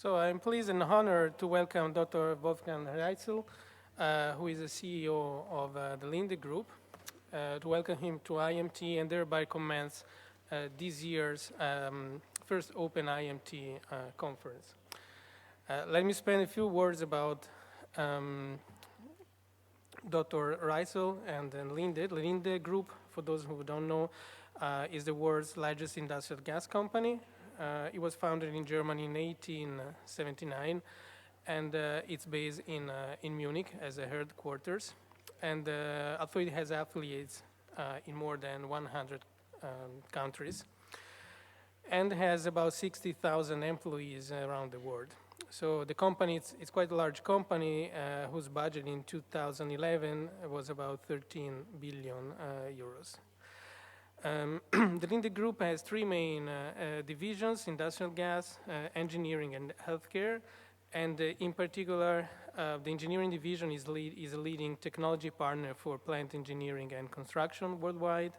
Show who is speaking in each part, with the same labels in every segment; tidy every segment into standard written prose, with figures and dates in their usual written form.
Speaker 1: So I'm pleased and honored to welcome Dr. Wolfgang Reitzle, who is the CEO of the Linde Group, to welcome him to IMT and thereby commence this year's first Open IMT conference. Let me spend a few words about Dr. Reitzle and then Linde. The Linde Group, for those who don't know, is the world's largest industrial gas company. It was founded in Germany in 1879, and it's based in Munich as a headquarters. And although it has affiliates in more than 100 countries, and has about 60,000 employees around the world. So the company, it's quite a large company whose budget in 2011 was about 13 billion euros. The Linde Group has three main divisions: industrial gas, engineering, and healthcare. And in particular, the engineering division is a leading technology partner for plant engineering and construction worldwide,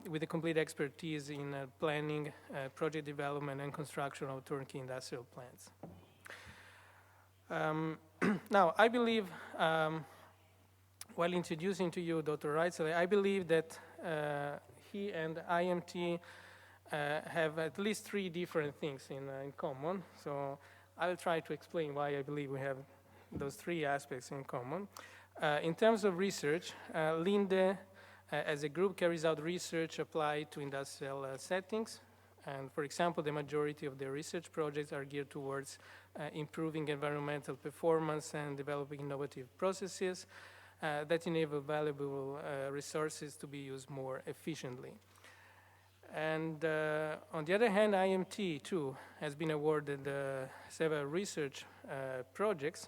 Speaker 1: with a complete expertise in planning, project development, and construction of turnkey industrial plants. Now, I believe, while introducing to you Dr. Reitzle, I believe that he and IMT have at least three different things in common. So I will try to explain why I believe we have those three aspects in common. In terms of research, Linde as a group carries out research applied to industrial settings. And for example, the majority of their research projects are geared towards improving environmental performance and developing innovative processes that enable valuable resources to be used more efficiently. And on the other hand, IMT too has been awarded several research projects,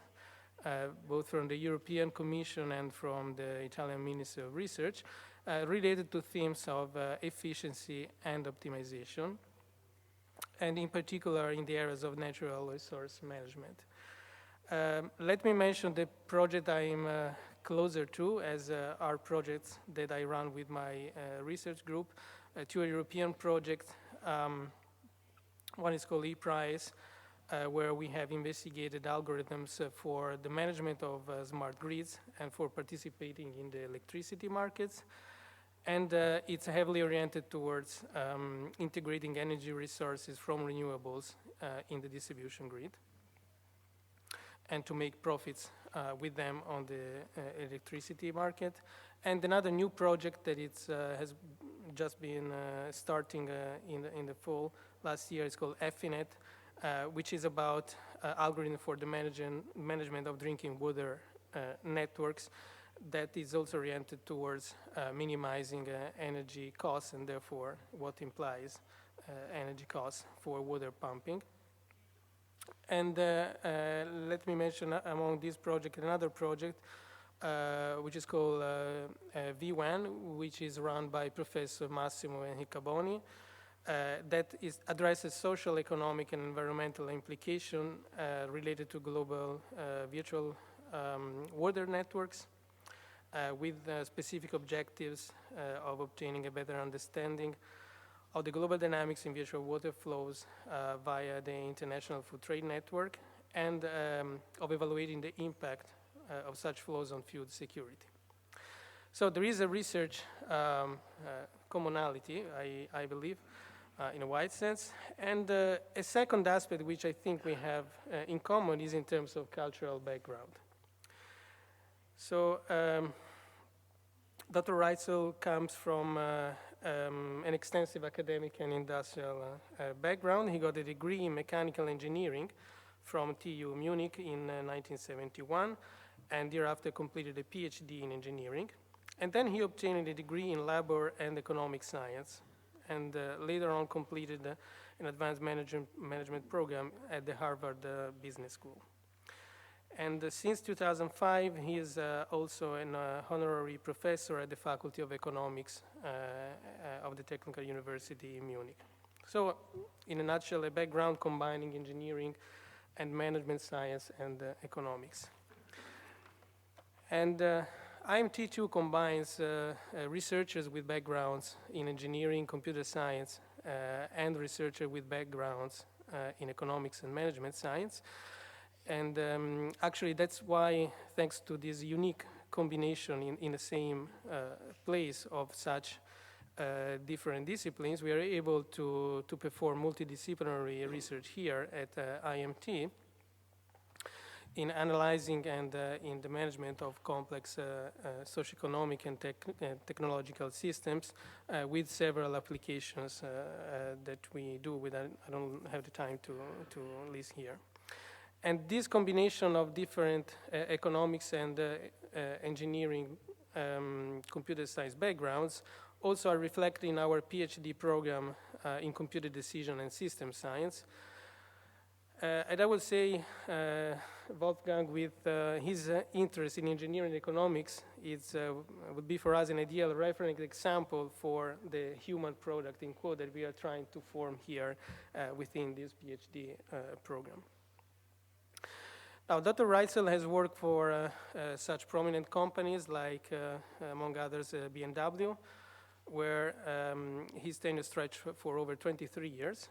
Speaker 1: both from the European Commission and from the Italian Ministry of Research, related to themes of efficiency and optimization, and in particular in the areas of natural resource management. Let me mention the project I'm closer to, as are projects that I run with my research group, two European projects. One is called ePrice, where we have investigated algorithms for the management of smart grids and for participating in the electricity markets. And it's heavily oriented towards integrating energy resources from renewables in the distribution grid, and to make profits with them on the electricity market. And another new project that has just been starting in the fall last year is called Effinet, which is about algorithm for the management of drinking water networks that is also oriented towards minimizing energy costs, and therefore what implies energy costs for water pumping. And let me mention among these projects another project which is called V1, which is run by Professor Massimo Enricaboni, that addresses social, economic, and environmental implications related to global virtual water networks, with specific objectives of obtaining a better understanding of the global dynamics in virtual water flows via the International Food Trade Network, and of evaluating the impact of such flows on food security. So there is a research commonality, I believe, in a wide sense. And a second aspect which I think we have in common is in terms of cultural background. So Dr. Reitzle comes from an extensive academic and industrial background. He got a degree in mechanical engineering from TU Munich in 1971, and thereafter completed a PhD in engineering. And then he obtained a degree in labor and economic science, and later on completed an advanced management program at the Harvard Business School. And since 2005, he is also an honorary professor at the Faculty of Economics of the Technical University in Munich. So, in a nutshell, a background combining engineering and management science and economics. And IMT2 combines researchers with backgrounds in engineering, computer science, and researchers with backgrounds in economics and management science. And actually that's why, thanks to this unique combination in the same place of such different disciplines, we are able to perform multidisciplinary research here at IMT in analyzing and in the management of complex socioeconomic and technological systems with several applications that we do with. I don't have the time to list here. And this combination of different economics and engineering computer science backgrounds also are reflected in our PhD program in computer decision and system science. And I would say Wolfgang, with his interest in engineering economics, would be for us an ideal reference example for the human product, in quote, that we are trying to form here within this PhD program. Now, Dr. Reitzle has worked for such prominent companies like, among others, BMW, where his tenure stretched for over 23 years.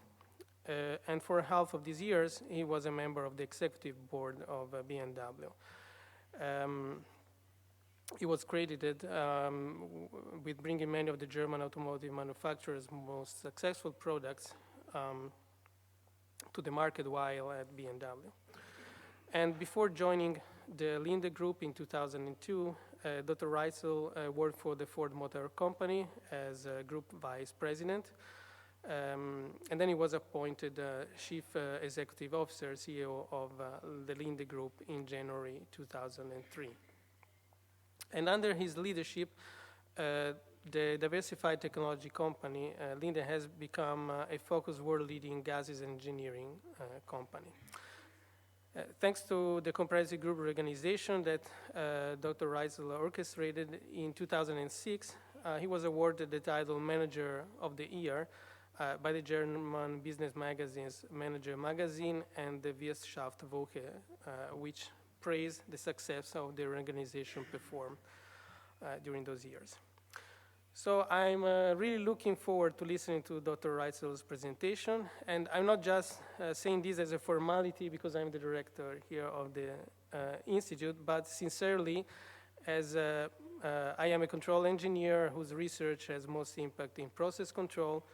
Speaker 1: And for half of these years, he was a member of the executive board of BMW. He was credited with bringing many of the German automotive manufacturers' most successful products to the market while at BMW. And before joining the Linde group in 2002, Dr. Reitzle worked for the Ford Motor Company as group vice president. And then he was appointed Chief Executive Officer, CEO of the Linde Group in January 2003. And under his leadership, the diversified technology company, Linde, has become a focused world-leading gases engineering company. Thanks to the comprehensive group organization that Dr. Reitzle orchestrated in 2006, he was awarded the title Manager of the Year by the German business magazines Manager Magazine and the Wirtschaftswoche, which praised the success of the organization performed during those years. So I'm really looking forward to listening to Dr. Reitzle's presentation, and I'm not just saying this as a formality because I'm the director here of the institute, but sincerely as I am a control engineer whose research has most impact in process control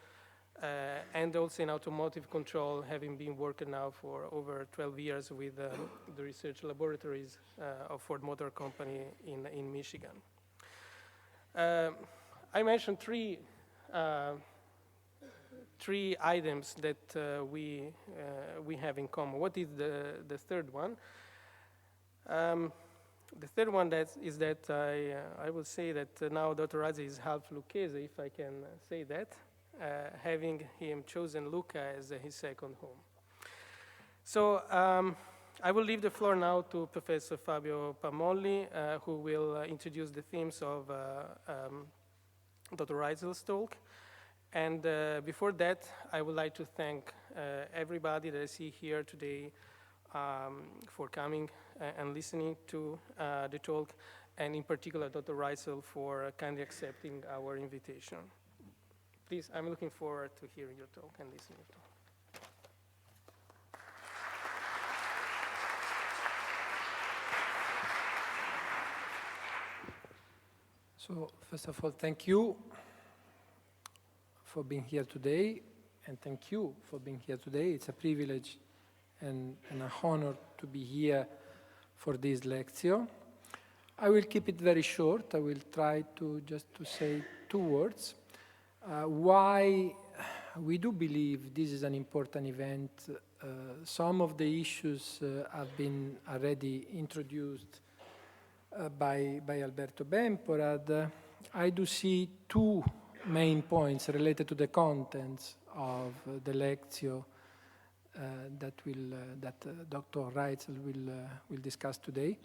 Speaker 1: and also in automotive control, having been working now for over 12 years with the research laboratories of Ford Motor Company in Michigan. I mentioned three items that we have in common. What is the third one? The third one is that I will say that now Dr. Reitzle is half Lucchese, if I can say that, having him chosen Lucca as his second home. So I will leave the floor now to Professor Fabio Pamolli, who will introduce the themes of Dr. Reitzle's talk. And before that, I would like to thank everybody that I see here today for coming and listening to the talk, and in particular Dr. Reitzle for kindly accepting our invitation. Please, I'm looking forward to hearing your talk and listening to it.
Speaker 2: So, first of all, thank you for being here today, and thank you for being here today. It's a privilege and an honor to be here for this lecture. I will keep it very short. I will try to just to say two words. Why we do believe this is an important event. Some of the issues have been already introduced by Alberto Bemporad. I do see two main points related to the contents of the lecture that Dr. Reitzle will discuss today.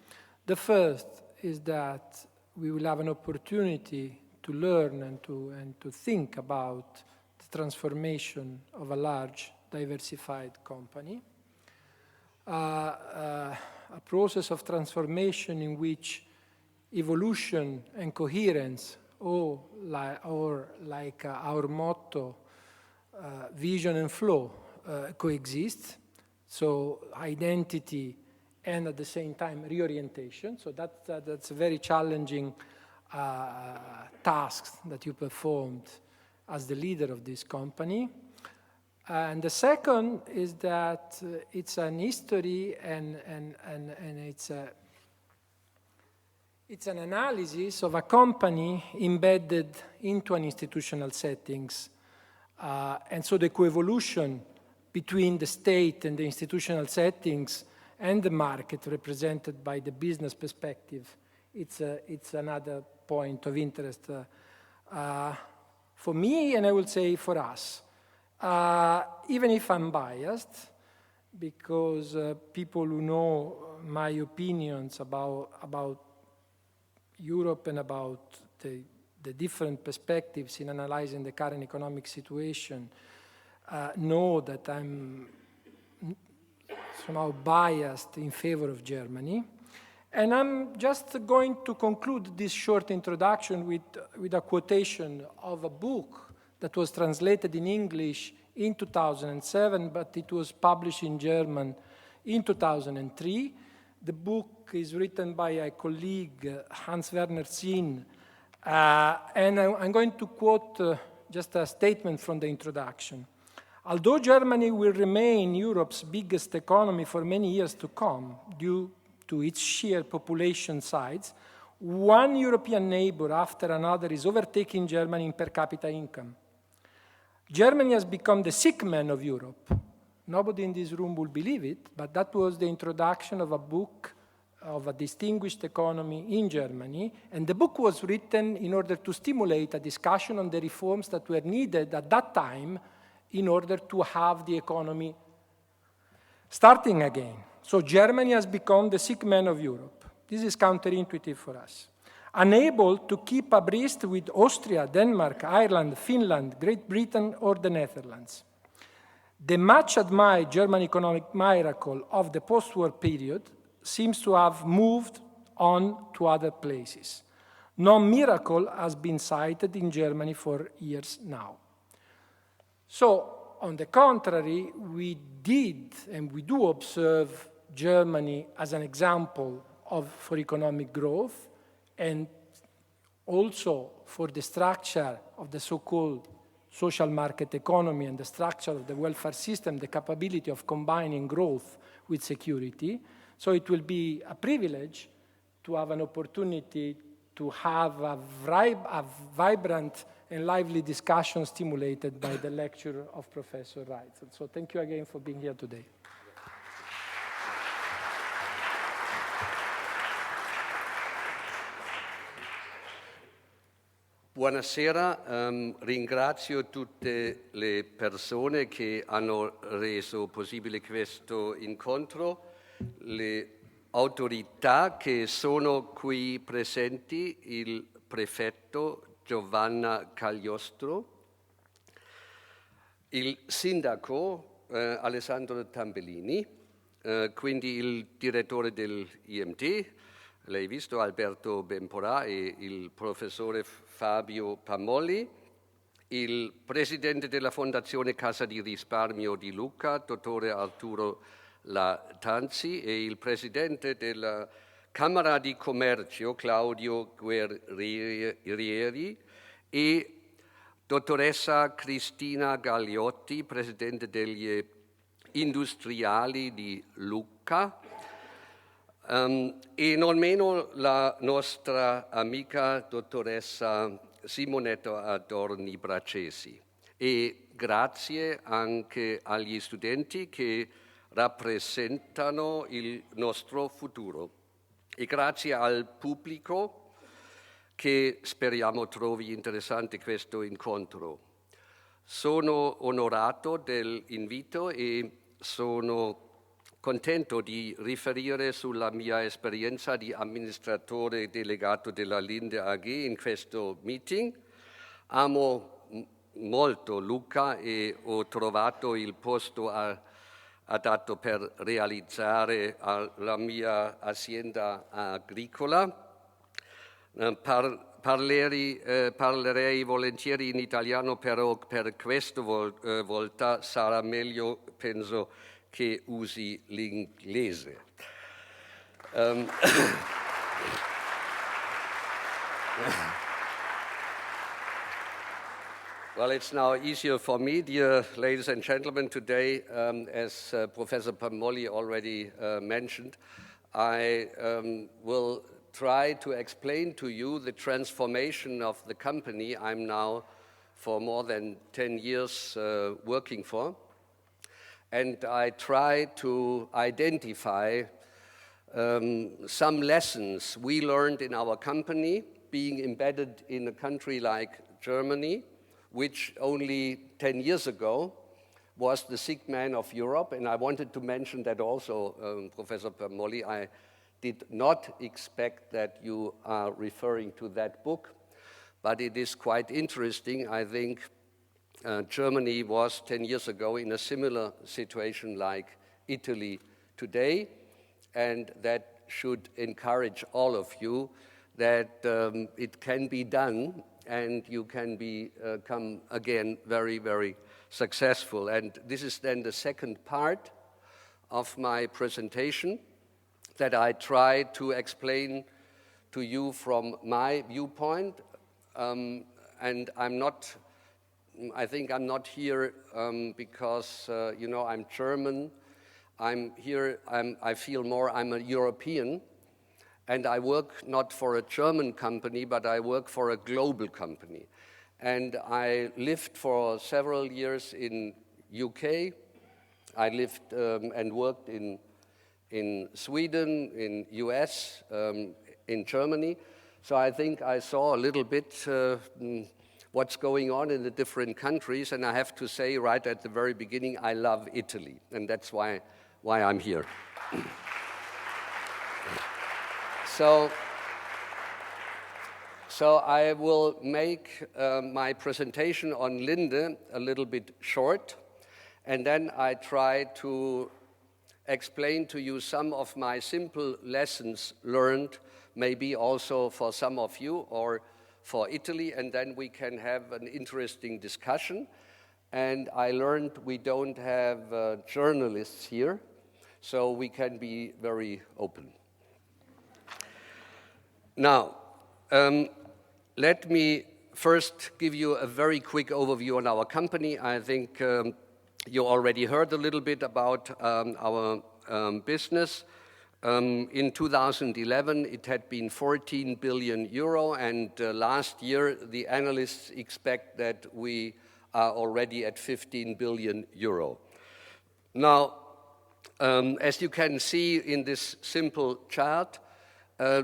Speaker 2: The first is that we will have an opportunity to learn and to think about the transformation of a large diversified company, a process of transformation in which evolution and coherence, or like our motto, vision and flow, coexist. So identity and at the same time reorientation. So that's a very challenging task that you performed as the leader of this company. And the second is that it's an history and it's an analysis of a company embedded into an institutional settings. And so the coevolution between the state and the institutional settings and the market represented by the business perspective, it's another point of interest for me, and I will say for us. Even if I'm biased, because people who know my opinions about Europe and about the different perspectives in analyzing the current economic situation know that I'm somehow biased in favor of Germany. And I'm just going to conclude this short introduction with a quotation of a book that was translated in English in 2007, but it was published in German in 2003. The book is written by a colleague, Hans-Werner Zinn, and I'm going to quote just a statement from the introduction. Although Germany will remain Europe's biggest economy for many years to come due to its sheer population size, one European neighbor after another is overtaking Germany in per capita income. Germany has become the sick man of Europe. Nobody in this room will believe it, but that was the introduction of a book of a distinguished economy in Germany, and the book was written in order to stimulate a discussion on the reforms that were needed at that time in order to have the economy starting again. So Germany has become the sick man of Europe. This is counterintuitive for us. Unable to keep abreast with Austria, Denmark, Ireland, Finland, Great Britain, or the Netherlands. The much admired German economic miracle of the post-war period seems to have moved on to other places. No miracle has been cited in Germany for years now. So, on the contrary, we did and we do observe Germany as an example for economic growth and also for the structure of the so-called social market economy and the structure of the welfare system, the capability of combining growth with security. So it will be a privilege to have an opportunity to have a vibrant and lively discussion stimulated by the lecture of Professor Reitzle. So thank you again for being here today.
Speaker 3: Buonasera, ringrazio tutte le persone che hanno reso possibile questo incontro, le autorità che sono qui presenti, il prefetto Giovanna Cagliostro, il sindaco Alessandro Tambellini, quindi il direttore dell'IMT, lei ha visto Alberto Bemporà e il professore Fabio Pamolli, il presidente della Fondazione Cassa di Risparmio di Lucca, dottore Arturo Latanzi, e il presidente della Camera di Commercio, Claudio Guerrieri, e dottoressa Cristina Gagliotti, presidente degli industriali di Lucca, e non meno la nostra amica dottoressa Simonetta Adorni Braccesi. E grazie anche agli studenti che rappresentano il nostro futuro. E grazie al pubblico che speriamo trovi interessante questo incontro. Sono onorato dell'invito e sono contento di riferire sulla mia esperienza di amministratore delegato della Linde AG in questo meeting. Amo molto Lucca e ho trovato il posto adatto per realizzare la mia azienda agricola. parlerei volentieri in italiano, però per questa volta sarà meglio, penso, che usi l'inglese. Well, it's now easier for me, dear ladies and gentlemen. Today, as Professor Pamoli already mentioned, I will try to explain to you the transformation of the company I'm now for more than 10 years working for. And I try to identify some lessons we learned in our company, being embedded in a country like Germany, which only 10 years ago was the sick man of Europe. And I wanted to mention that also, Professor Pamoli, I did not expect that you are referring to that book, but it is quite interesting. I think Germany was 10 years ago in a similar situation like Italy today, and that should encourage all of you that it can be done and you can become again very, very successful. And this is then the second part of my presentation that I try to explain to you from my viewpoint. And I think I'm not here because, I'm German. I'm here, I feel more I'm a European. And I work not for a German company, but I work for a global company. And I lived for several years in UK. I lived and worked in Sweden, in US, in Germany. So I think I saw a little bit what's going on in the different countries. And I have to say right at the very beginning, I love Italy. And that's why I'm here. So I will make my presentation on Linde a little bit short, and then I try to explain to you some of my simple lessons learned, maybe also for some of you or for Italy, and then we can have an interesting discussion. And I learned we don't have journalists here, so we can be very open. Now, let me first give you a very quick overview on our company. I think you already heard a little bit about our business. In 2011, it had been 14 billion euro, and last year, the analysts expect that we are already at 15 billion euro. Now, as you can see in this simple chart,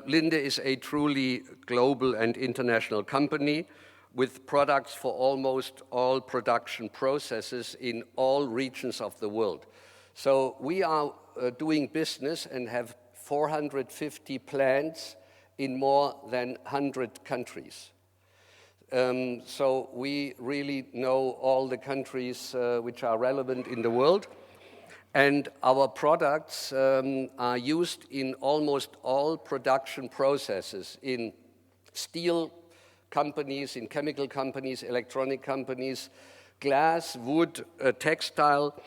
Speaker 3: Linde is a truly global and international company with products for almost all production processes in all regions of the world. So we are doing business and have 450 plants in more than 100 countries. So we really know all the countries which are relevant in the world. And our products are used in almost all production processes, in steel companies, in chemical companies, electronic companies, glass, wood, textile,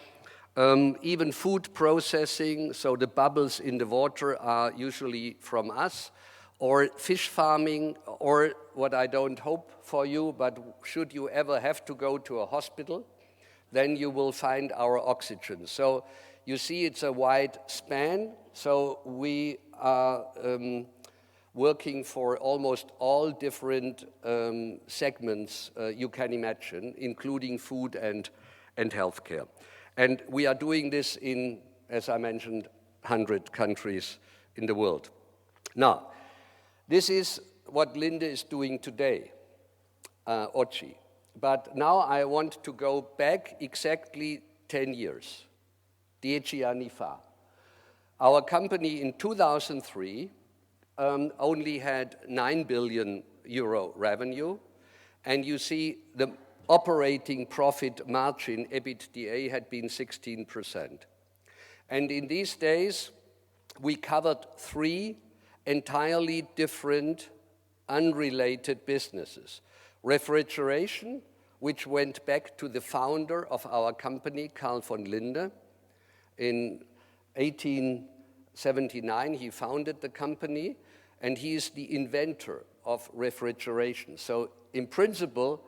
Speaker 3: even food processing, so the bubbles in the water are usually from us, or fish farming, or what I don't hope for you, but should you ever have to go to a hospital, then you will find our oxygen. So you see it's a wide span. So we are working for almost all different segments you can imagine, including food and healthcare. And we are doing this in, as I mentioned, 100 countries in the world. Now, this is what Linde is doing today, oggi. But now I want to go back exactly 10 years, 10 anni fa. Our company in 2003 only had 9 billion euro revenue, and you see the operating profit margin, EBITDA, had been 16%. And in these days, we covered 3 entirely different unrelated businesses. Refrigeration, which went back to the founder of our company, Carl von Linde. In 1879, he founded the company, and he is the inventor of refrigeration. So in principle,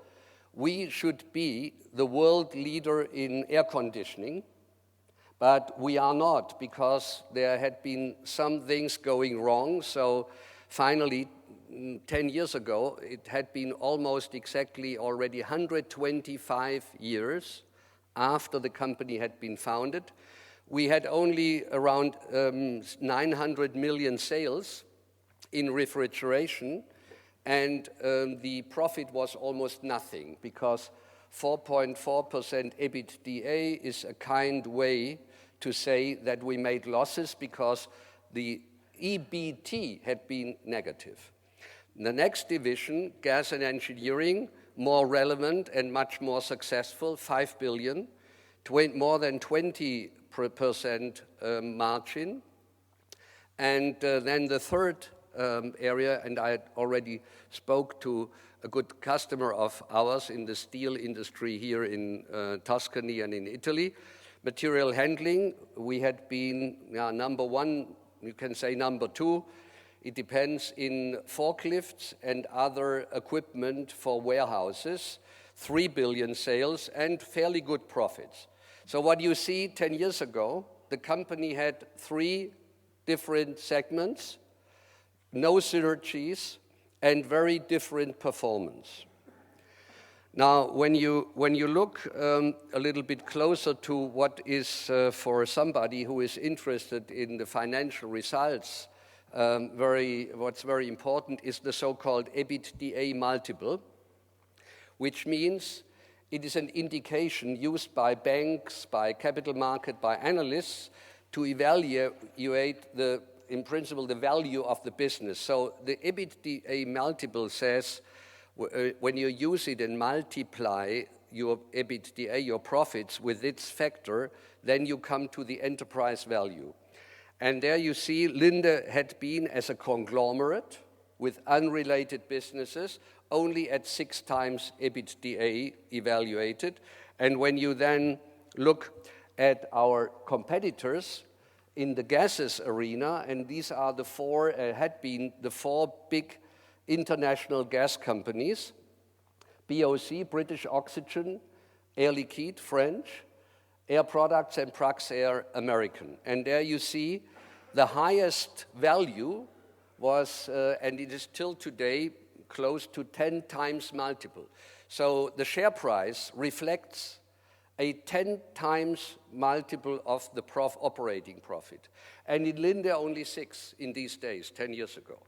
Speaker 3: we should be the world leader in air conditioning, but we are not, because there had been some things going wrong. So finally, 10 years ago, it had been almost exactly already 125 years after the company had been founded. We had only around 900 million sales in refrigeration, and the profit was almost nothing, because 4.4% EBITDA is a kind way to say that we made losses, because the EBT had been negative. The next division, gas and engineering, more relevant and much more successful, 5 billion, more than 20% margin. And then the third area, and I already spoke to a good customer of ours in the steel industry here in Tuscany and in Italy, material handling. We had been number one, you can say number two. It depends in forklifts and other equipment for warehouses, 3 billion sales and fairly good profits. So what you see 10 years ago, the company had 3 different segments, no synergies, and very different performance. Now, when you look a little bit closer to what is for somebody who is interested in the financial results, what's very important is the so-called EBITDA multiple, which means it is an indication used by banks, by capital market, by analysts to evaluate in principle, the value of the business. So the EBITDA multiple says, when you use it and multiply your EBITDA, your profits, with its factor, then you come to the enterprise value. And there you see Linde had been as a conglomerate with unrelated businesses only at 6 times EBITDA evaluated. And when you then look at our competitors in the gases arena, and these are the had been the 4 big international gas companies, BOC, British Oxygen, Air Liquide, French, Air Products, and Praxair, American. And there you see the highest value was, and it is till today, close to 10 times multiple. So the share price reflects a 10 times multiple of the operating profit. And in Linde, only 6 in these days, 10 years ago.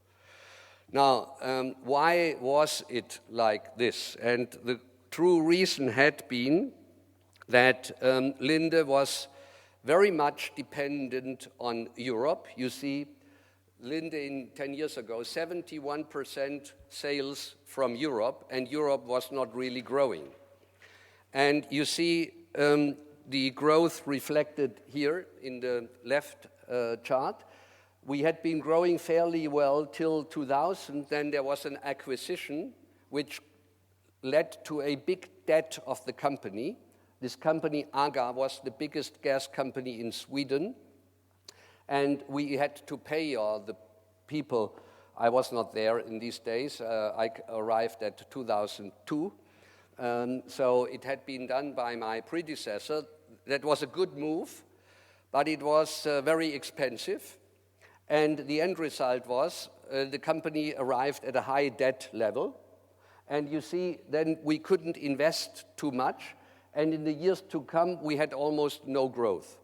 Speaker 3: Now, why was it like this? And the true reason had been that Linde was very much dependent on Europe. You see, Linde in 10 years ago, 71% sales from Europe, and Europe was not really growing. And you see the growth reflected here in the left chart. We had been growing fairly well till 2000. Then there was an acquisition which led to a big debt of the company. This company, AGA, was the biggest gas company in Sweden. And we had to pay the people. I was not there in these days. I arrived at 2002. So it had been done by my predecessor. That was a good move, but it was very expensive. And the end result was the company arrived at a high debt level. And you see, then we couldn't invest too much. And in the years to come, we had almost no growth.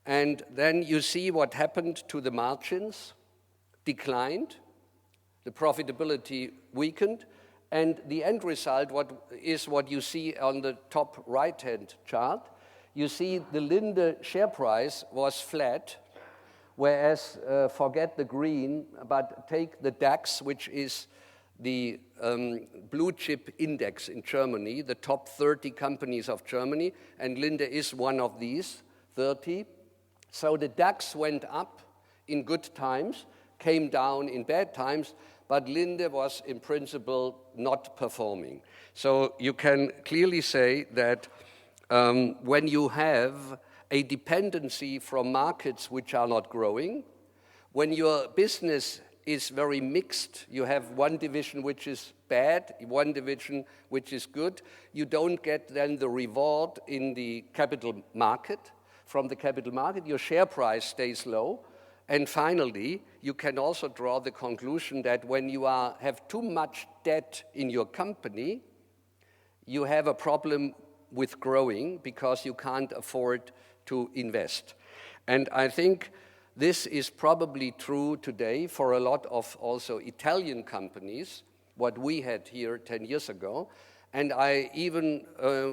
Speaker 3: And then you see what happened to the margins, declined, the profitability weakened, and the end result what you see on the top right-hand chart. You see the Linde share price was flat, whereas, forget the green, but take the DAX, which is the blue chip index in Germany, the top 30 companies of Germany, and Linde is one of these 30. So the DAX went up in good times, came down in bad times, but Linde was in principle not performing. So you can clearly say that when you have a dependency from markets which are not growing, when your business is very mixed, you have one division which is bad, one division which is good, you don't get then the reward in the capital market. From the capital market, your share price stays low. And finally, you can also draw the conclusion that when you have too much debt in your company, you have a problem with growing because you can't afford to invest. And I think this is probably true today for a lot of also Italian companies, what we had here 10 years ago. And I even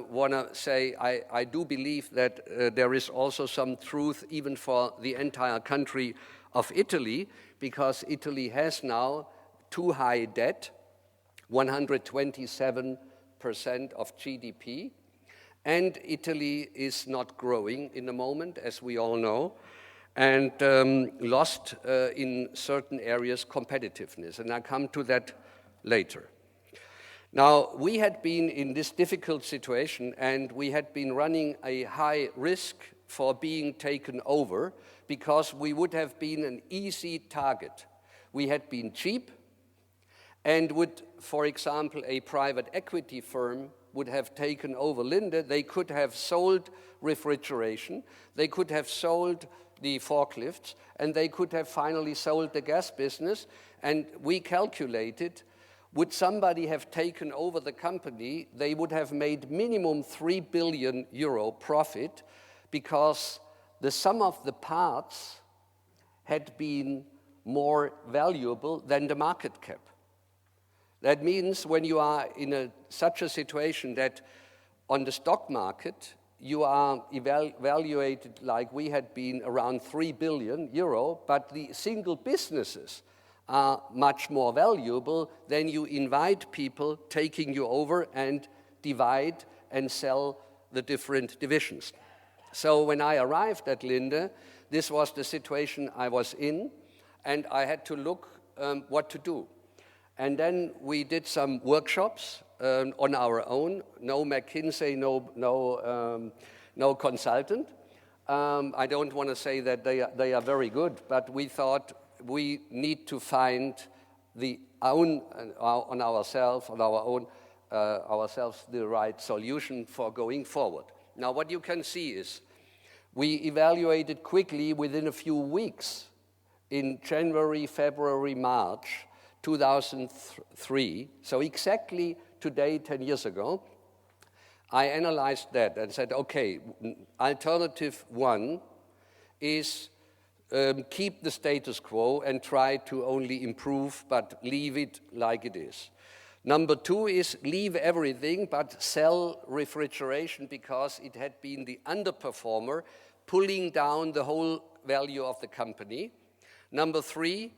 Speaker 3: want to say I do believe that there is also some truth even for the entire country of Italy, because Italy has now too high debt, 127% of GDP, and Italy is not growing in the moment, as we all know, and lost in certain areas competitiveness. And I'll come to that later. Now, we had been in this difficult situation, and we had been running a high risk for being taken over because we would have been an easy target. We had been cheap, and would, for example, a private equity firm would have taken over Linde, they could have sold refrigeration, they could have sold the forklifts, and they could have finally sold the gas business. And we calculated, would somebody have taken over the company, they would have made minimum 3 billion euro profit, because the sum of the parts had been more valuable than the market cap. That means when you are in such a situation that on the stock market you are evaluated like we had been around 3 billion euro, but the single businesses are much more valuable, then you invite people taking you over and divide and sell the different divisions. So when I arrived at Linde, this was the situation I was in, and I had to look what to do. And then we did some workshops on our own, no McKinsey, no consultant. I don't want to say that they are very good, but we thought we need to find ourselves the right solution for going forward. Now, what you can see is we evaluated quickly within a few weeks in January, February, March 2003, so exactly today, 10 years ago, I analyzed that and said, okay, alternative one is keep the status quo and try to only improve, but leave it like it is. Number two is leave everything, but sell refrigeration because it had been the underperformer, pulling down the whole value of the company. Number three,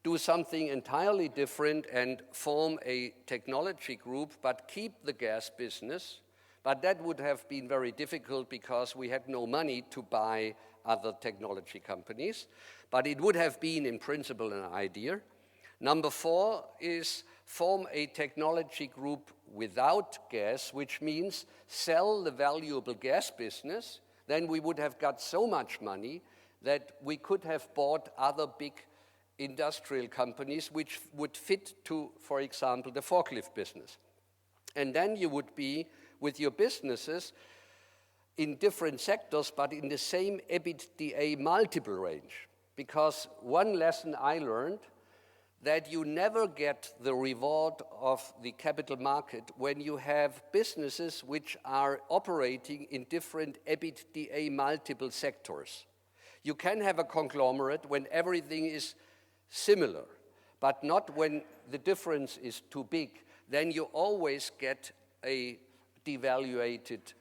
Speaker 3: do something entirely different and form a technology group, but keep the gas business. But that would have been very difficult because we had no money to buy other technology companies. But it would have been, in principle, an idea. Number four is form a technology group without gas, which means sell the valuable gas business. Then we would have got so much money that we could have bought other big industrial companies which would fit to, for example, the forklift business. And then you would be with your businesses in different sectors, but in the same EBITDA multiple range. Because one lesson I learned, that you never get the reward of the capital market when you have businesses which are operating in different EBITDA multiple sectors. You can have a conglomerate when everything is similar, but not when the difference is too big. Then you always get a devaluated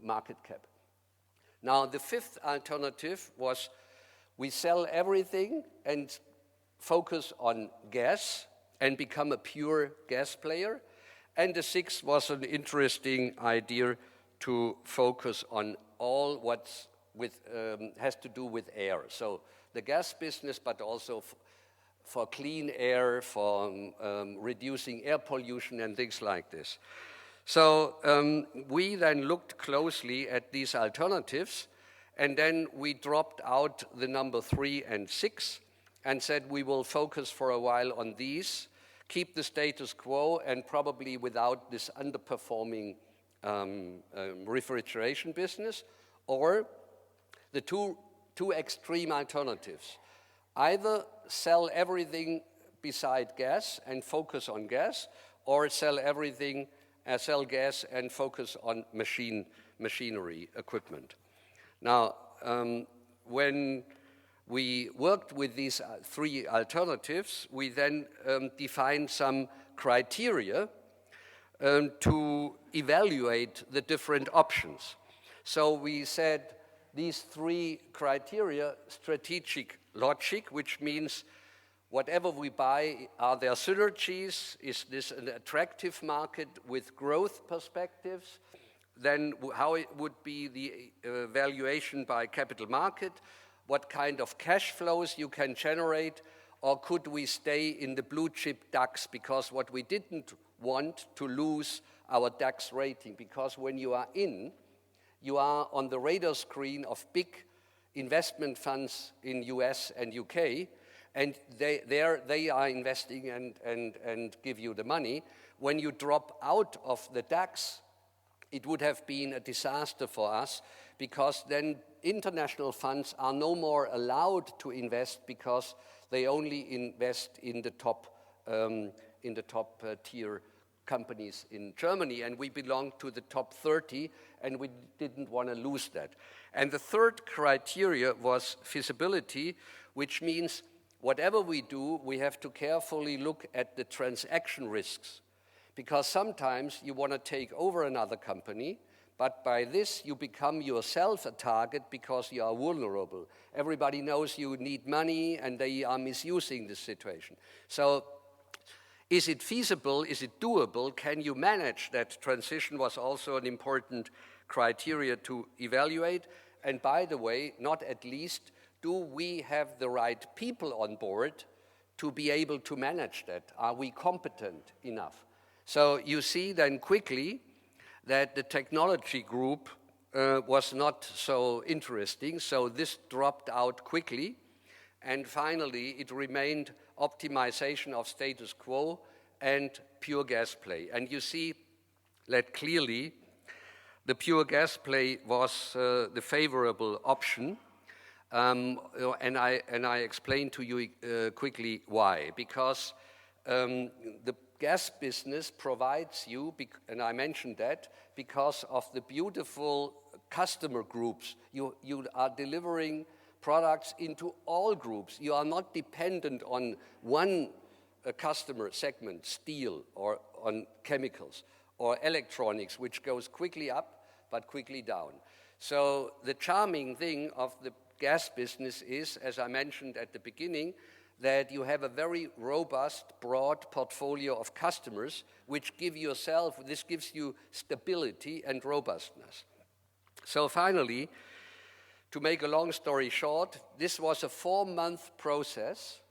Speaker 3: market cap. Now, the fifth alternative was we sell everything and focus on gas and become a pure gas player. And the sixth was an interesting idea to focus on all what's has to do with air. So the gas business, but also for clean air, for reducing air pollution and things like this. So we then looked closely at these alternatives, and then we dropped out the number 3 and 6 and said we will focus for a while on these, keep the status quo, and probably without this underperforming refrigeration business, or the two extreme alternatives. Either sell everything beside gas and focus on gas, or sell everything, sell gas and focus on machinery equipment. Now, when we worked with these 3 alternatives, we then defined some criteria to evaluate the different options. So we said these 3 criteria: strategic logic, which means whatever we buy, are there synergies? Is this an attractive market with growth perspectives? Then how it would be the valuation by capital market? What kind of cash flows you can generate? Or could we stay in the blue chip DAX? Because what we didn't want to lose our DAX rating, because when you are in, you are on the radar screen of big investment funds in US and UK, and they are investing and give you the money. When you drop out of the DAX, it would have been a disaster for us, because then international funds are no more allowed to invest, because they only invest in the top tier companies in Germany, and we belong to the top 30, and we didn't want to lose that. And the third criteria was feasibility, which means whatever we do, we have to carefully look at the transaction risks, because sometimes you want to take over another company, but by this you become yourself a target because you are vulnerable. Everybody knows you need money and they are misusing the situation. So is it feasible? Is it doable? Can you manage that transition? Was also an important criteria to evaluate. And by the way, not at least, do we have the right people on board to be able to manage that? Are we competent enough? So you see then quickly that the technology group was not so interesting, so this dropped out quickly. And finally, it remained optimization of status quo and pure gas play. And you see that clearly the pure gas play was the favorable option. And I explain to you quickly why. Because the gas business provides you, and I mentioned that, because of the beautiful customer groups. You are delivering products into all groups. You are not dependent on one customer segment, steel, or on chemicals, or electronics, which goes quickly up but quickly down. So the charming thing of the gas business is, as I mentioned at the beginning, that you have a very robust, broad portfolio of customers, which this gives you stability and robustness. So finally, to make a long story short, this was a 4-month process,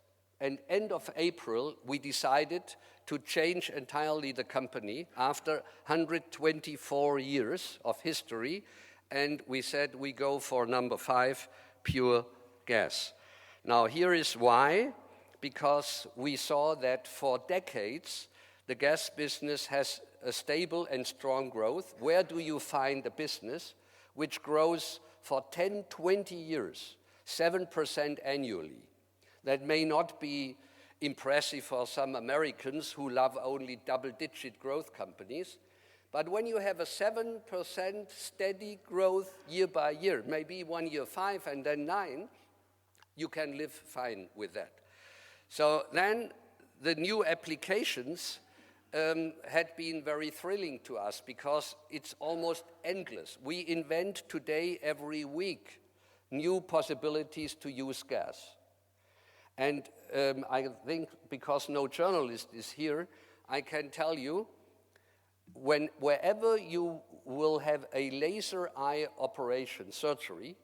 Speaker 3: and end of April, we decided to change entirely the company after 124 years of history, and we said we go for number 5, pure gas. Now, here is why. Because we saw that for decades, the gas business has a stable and strong growth. Where do you find a business which grows for 10, 20 years, 7% annually? That may not be impressive for some Americans who love only double-digit growth companies, but when you have a 7% steady growth year by year, maybe 1 year 5 and then 9, you can live fine with that. So then the new applications had been very thrilling to us, because it's almost endless. We invent today, every week, new possibilities to use gas. And I think, because no journalist is here, I can tell you, wherever you will have a laser eye operation, surgery,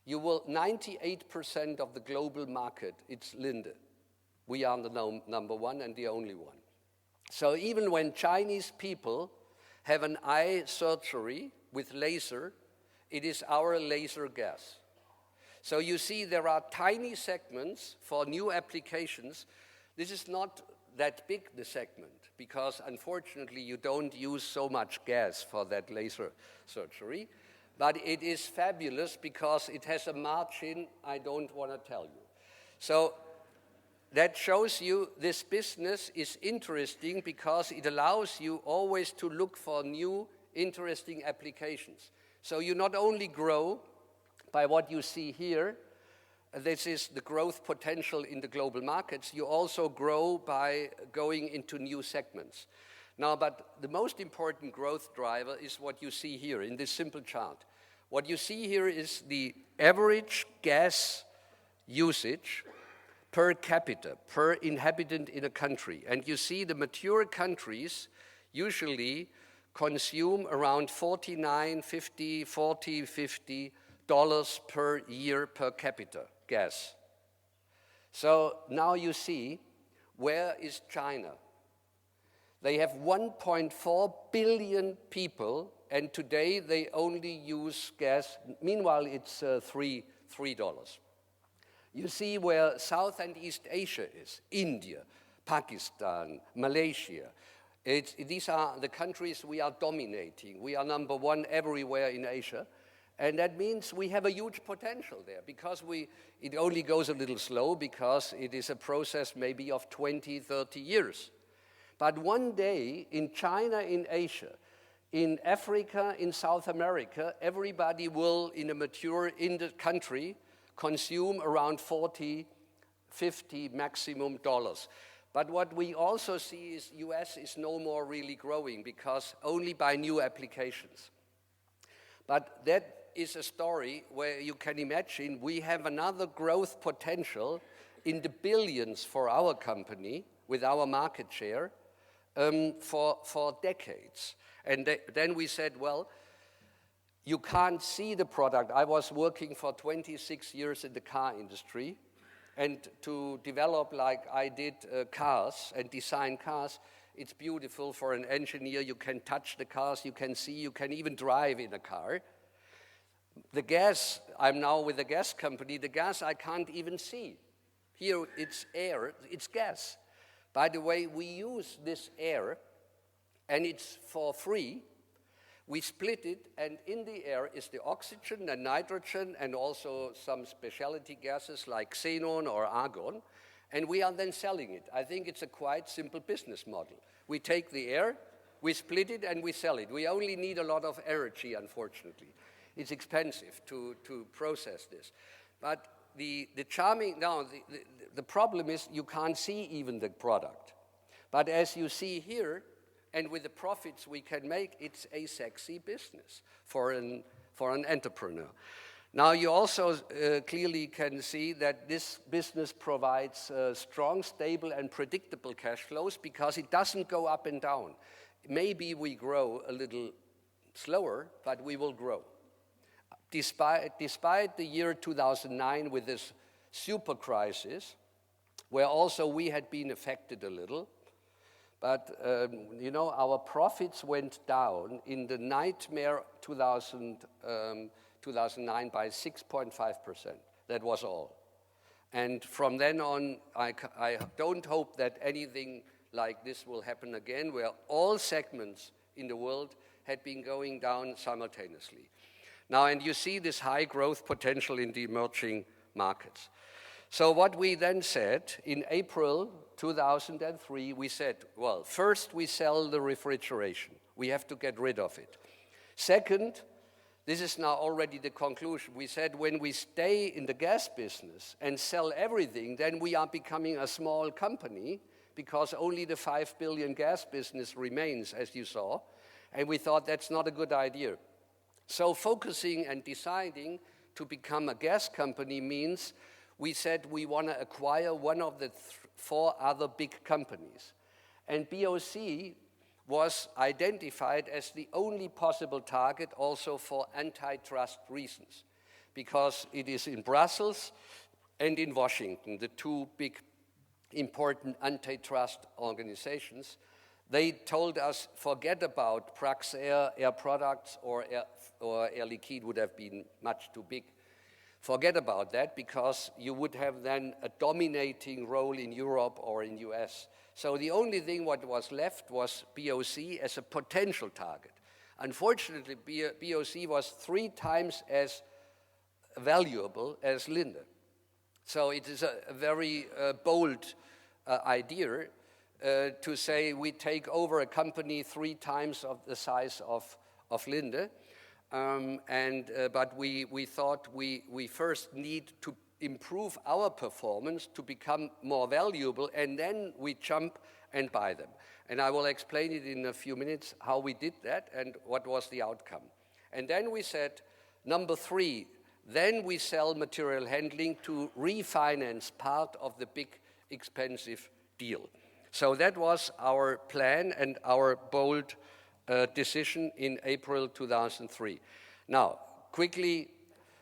Speaker 3: you will 98% of the global market, it's Linde. we are the number one and the only one. So even when Chinese people have an eye surgery with laser, it is our laser gas. So you see there are tiny segments for new applications. This is not that big, the segment, because unfortunately you don't use so much gas for that laser surgery. But it is fabulous because it has a margin I don't want to tell you. So that shows you this business is interesting because it allows you always to look for new interesting applications. So you not only grow by what you see here, this is the growth potential in the global markets, you also grow by going into new segments. Now, but the most important growth driver is what you see here in this simple chart. What you see here is the average gas usage per capita, per inhabitant in a country. And you see the mature countries usually consume around $49, $50 per year per capita gas. So now you see, where is China? They have 1.4 billion people, and today they only use gas. Meanwhile, it's $3. You see where South and East Asia is, India, Pakistan, Malaysia. These are the countries we are dominating. We are number one everywhere in Asia. And that means we have a huge potential there because it only goes a little slow because it is a process maybe of 20, 30 years. But one day in China, in Asia, in Africa, in South America, everybody will, in a mature country, consume around $40, $50 maximum dollars. But what we also see is US is no more really growing because only by new applications. But that is a story where you can imagine we have another growth potential in the billions for our company with our market share for decades. And then we said, well, you can't see the product. I was working for 26 years in the car industry, and to develop like I did cars and design cars, it's beautiful for an engineer. You can touch the cars, you can see, you can even drive in a car. The gas, I'm now with a gas company, the gas I can't even see. Here it's air, it's gas. By the way, we use this air, and it's for free. We split it, and in the air is the oxygen and nitrogen and also some specialty gases like xenon or argon, and we are then selling it. I think it's a quite simple business model. We take the air, we split it, and we sell it. We only need a lot of energy, unfortunately. It's expensive to process this. But the problem is you can't see even the product. But as you see here, and with the profits we can make, it's a sexy business for an entrepreneur. Now you also clearly can see that this business provides strong, stable, and predictable cash flows because it doesn't go up and down. Maybe we grow a little slower, but we will grow. Despite the year 2009 with this super crisis, where also we had been affected a little, but our profits went down in the nightmare 2009 by 6.5%. That was all. And from then on, I don't hope that anything like this will happen again, where all segments in the world had been going down simultaneously. Now, and you see this high growth potential in the emerging markets. So what we then said, in April 2003, we said, well, first we sell the refrigeration. We have to get rid of it. Second, this is now already the conclusion. We said when we stay in the gas business and sell everything, then we are becoming a small company because only the 5 billion gas business remains, as you saw. And we thought that's not a good idea. So focusing and deciding to become a gas company means we said we want to acquire one of the 4 other big companies. And BOC was identified as the only possible target also for antitrust reasons, because it is in Brussels and in Washington, the 2 big important antitrust organizations. They told us, forget about Praxair, Air Products, or Air Liquide would have been much too big. Forget about that, because you would have then a dominating role in Europe or in US. So the only thing what was left was BOC as a potential target. Unfortunately, BOC was 3 times as valuable as Linde. So it is a very bold idea to say we take over a company 3 times of the size of Linde. But we thought we first need to improve our performance to become more valuable, and then we jump and buy them. And I will explain it in a few minutes how we did that and what was the outcome. And then we said, number 3, then we sell material handling to refinance part of the big expensive deal. So that was our plan and our bold decision in April 2003. Now, quickly,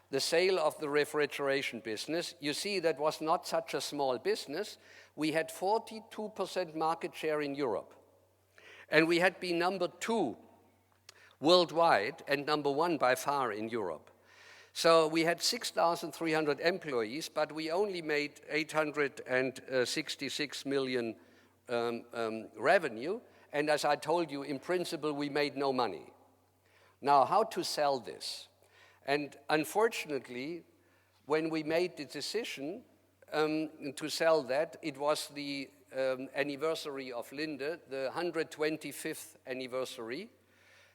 Speaker 3: the sale of the refrigeration business, you see that was not such a small business. We had 42% market share in Europe. And we had been number 2 worldwide and number 1 by far in Europe. So we had 6,300 employees, but we only made 866 million revenue. And as I told you, in principle, we made no money. Now, how to sell this? And unfortunately, when we made the decision to sell that, it was the anniversary of Linde, the 125th anniversary.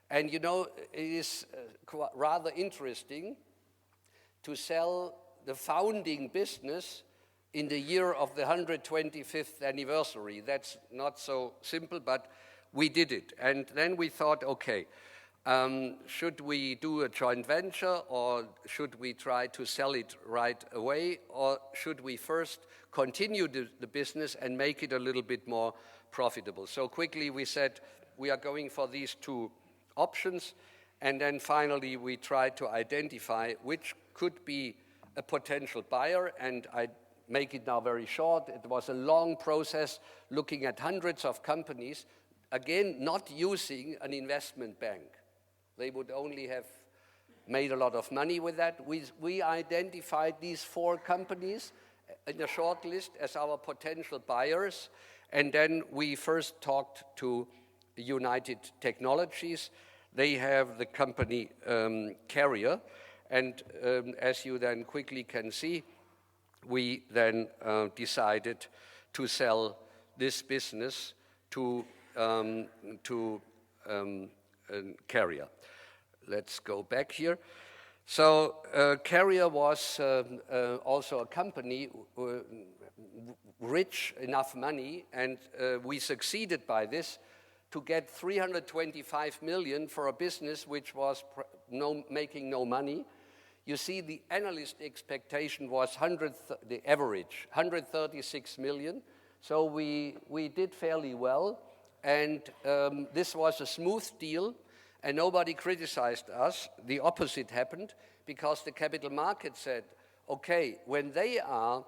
Speaker 3: And you know, it is rather interesting to sell the founding business in the year of the 125th anniversary. That's not so simple, but we did it. And then we thought, okay, should we do a joint venture, or should we try to sell it right away, or should we first continue the business and make it a little bit more profitable? So quickly we said we are going for these 2 options, and then finally we tried to identify which could be a potential buyer, and I make it now very short. It was a long process looking at hundreds of companies, again, not using an investment bank. They would only have made a lot of money with that. We identified these 4 companies in a short list as our potential buyers, and then we first talked to United Technologies. They have the company Carrier, and as you then quickly can see, we then decided to sell this business to Carrier. Let's go back here. So Carrier was also a company rich enough money, and we succeeded by this to get 325 million for a business which was making no money. You see, the analyst expectation was the average, 136 million. So we did fairly well, and this was a smooth deal, and nobody criticized us. The opposite happened, because the capital market said, okay, when they are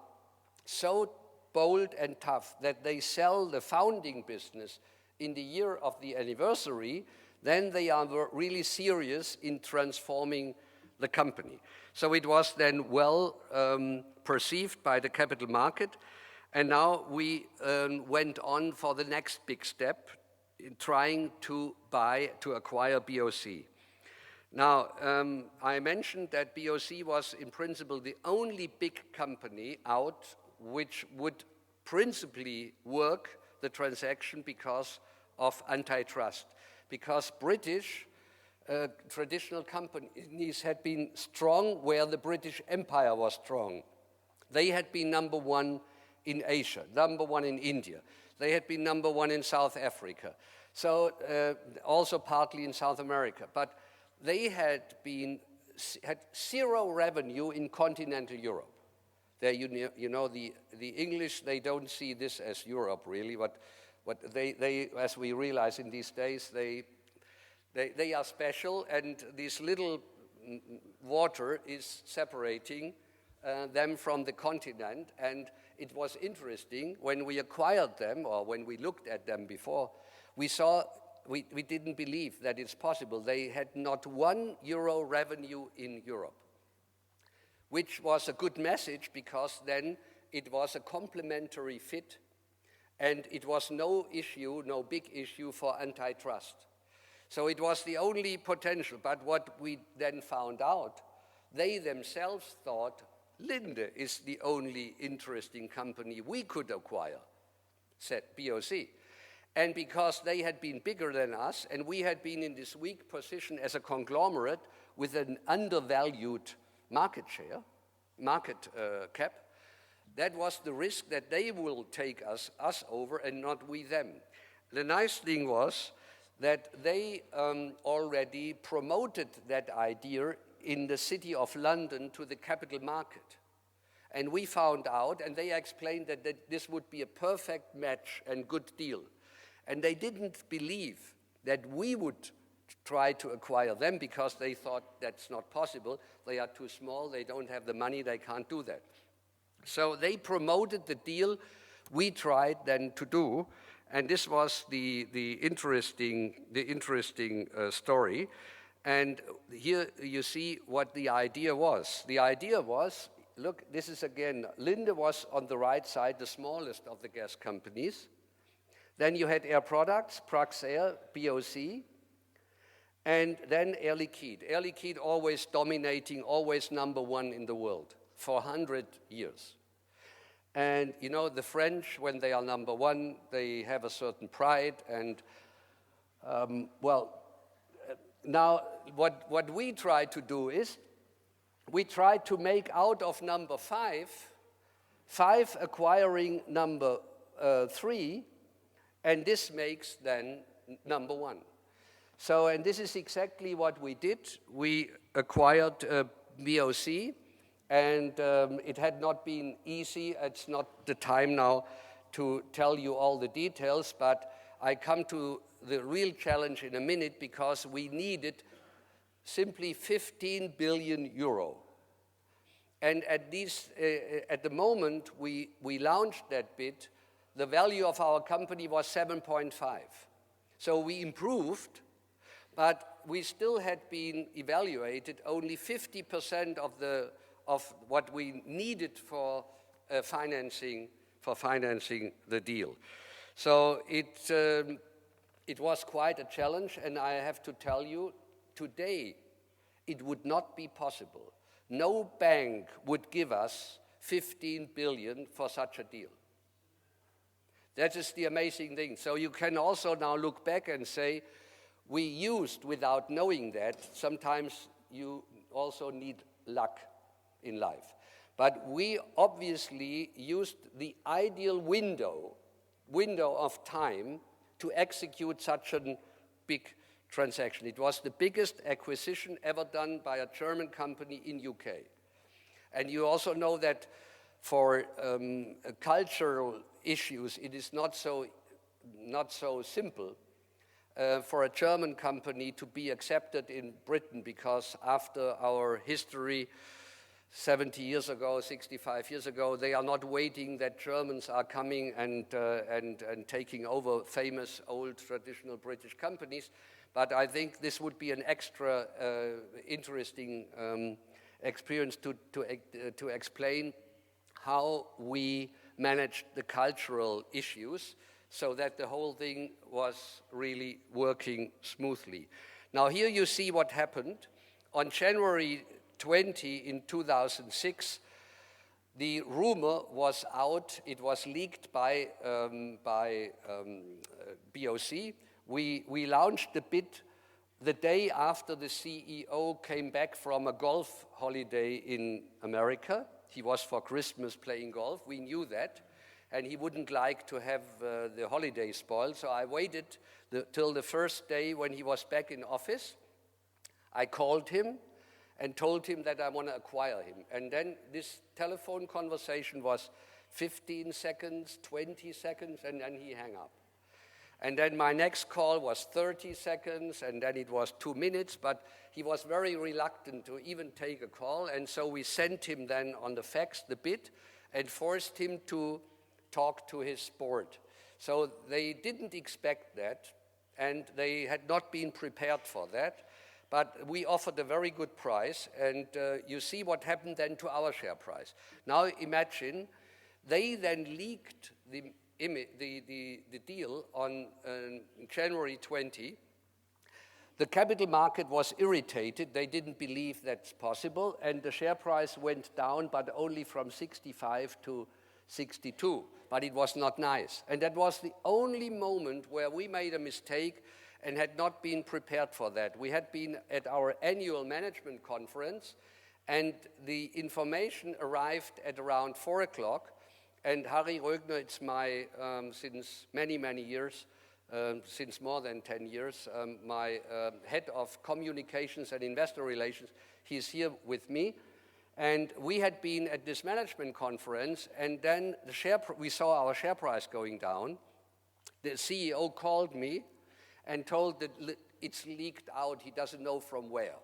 Speaker 3: so bold and tough that they sell the founding business in the year of the anniversary, then they are really serious in transforming the company. So it was then well perceived by the capital market, and now we went on for the next big step in trying to acquire BOC. Now, I mentioned that BOC was in principle the only big company out which would principally work the transaction because of antitrust, because British traditional companies had been strong where the British Empire was strong. They had been number 1 in Asia, number 1 in India. They had been number 1 in South Africa, so also partly in South America. But they had 0 revenue in continental Europe. There, you know, the English, they don't see this as Europe really, but they, as we realize in these days, they are special, and this little water is separating them from the continent, and it was interesting when we acquired them, or when we looked at them before, we didn't believe that it's possible. They had not €1 revenue in Europe, which was a good message, because then it was a complementary fit, and it was no big issue for antitrust. So it was the only potential. But what we then found out, they themselves thought Linde is the only interesting company we could acquire, said BOC. And because they had been bigger than us, and we had been in this weak position as a conglomerate with an undervalued market cap, that was the risk that they will take us over and not we them. The nice thing was that they already promoted that idea in the city of London to the capital market. And we found out, and they explained that this would be a perfect match and good deal. And they didn't believe that we would try to acquire them, because they thought that's not possible. They are too small, they don't have the money, they can't do that. So they promoted the deal we tried then to do, and this was the interesting story. And here you see what the idea was. The idea was, look, this is again, Linde was on the right side, the smallest of the gas companies. Then you had Air Products, Praxair, BOC, and then Air Liquide. Air Liquide always dominating, always number one in the world for 100 years. And you know, the French, when they are number one, they have a certain pride. And now what we try to do is, we try to make out of number five acquiring number 3, and this makes then number 1. So, and this is exactly what we did. We acquired BOC, and it had not been easy. It's not the time now to tell you all the details, but I come to the real challenge in a minute, because we needed simply 15 billion euro. And at the moment we launched that bid, the value of our company was 7.5. So we improved, but we still had been evaluated only 50% of what we needed for financing the deal. So it was quite a challenge, and I have to tell you, today it would not be possible. No bank would give us 15 billion for such a deal. That is the amazing thing. So you can also now look back and say, we used, without knowing that, sometimes you also need luck in life. But we obviously used the ideal window of time to execute such a big transaction. It was the biggest acquisition ever done by a German company in UK. And you also know that for cultural issues, it is not so simple for a German company to be accepted in Britain, because after our history 70 years ago, 65 years ago, they are not waiting that Germans are coming and taking over famous old traditional British companies. But I think this would be an extra interesting experience to explain how we managed the cultural issues so that the whole thing was really working smoothly. Now here you see what happened. On January 20 in 2006, the rumor was out. It was leaked by BOC. We launched the bid the day after the CEO came back from a golf holiday in America. He was for Christmas playing golf. We knew that, and he wouldn't like to have the holiday spoiled. So I waited till the first day when he was back in office. I called him and told him that I want to acquire him. And then this telephone conversation was 15 seconds, 20 seconds, and then he hung up. And then my next call was 30 seconds, and then it was 2 minutes, but he was very reluctant to even take a call, and so we sent him then on the fax the bid and forced him to talk to his board. So they didn't expect that, and they had not been prepared for that, but we offered a very good price, and you see what happened then to our share price. Now imagine, they then leaked the deal on January 20. The capital market was irritated. They didn't believe that's possible, and the share price went down, but only from 65 to 62. But it was not nice. And that was the only moment where we made a mistake and had not been prepared for that. We had been at our annual management conference, and the information arrived at around 4 o'clock. And Harry Rögner, it's my, since many, many years, since more than 10 years, my head of communications and investor relations, he's here with me. And we had been at this management conference, and then we saw our share price going down. The CEO called me and told that it's leaked out, he doesn't know from where.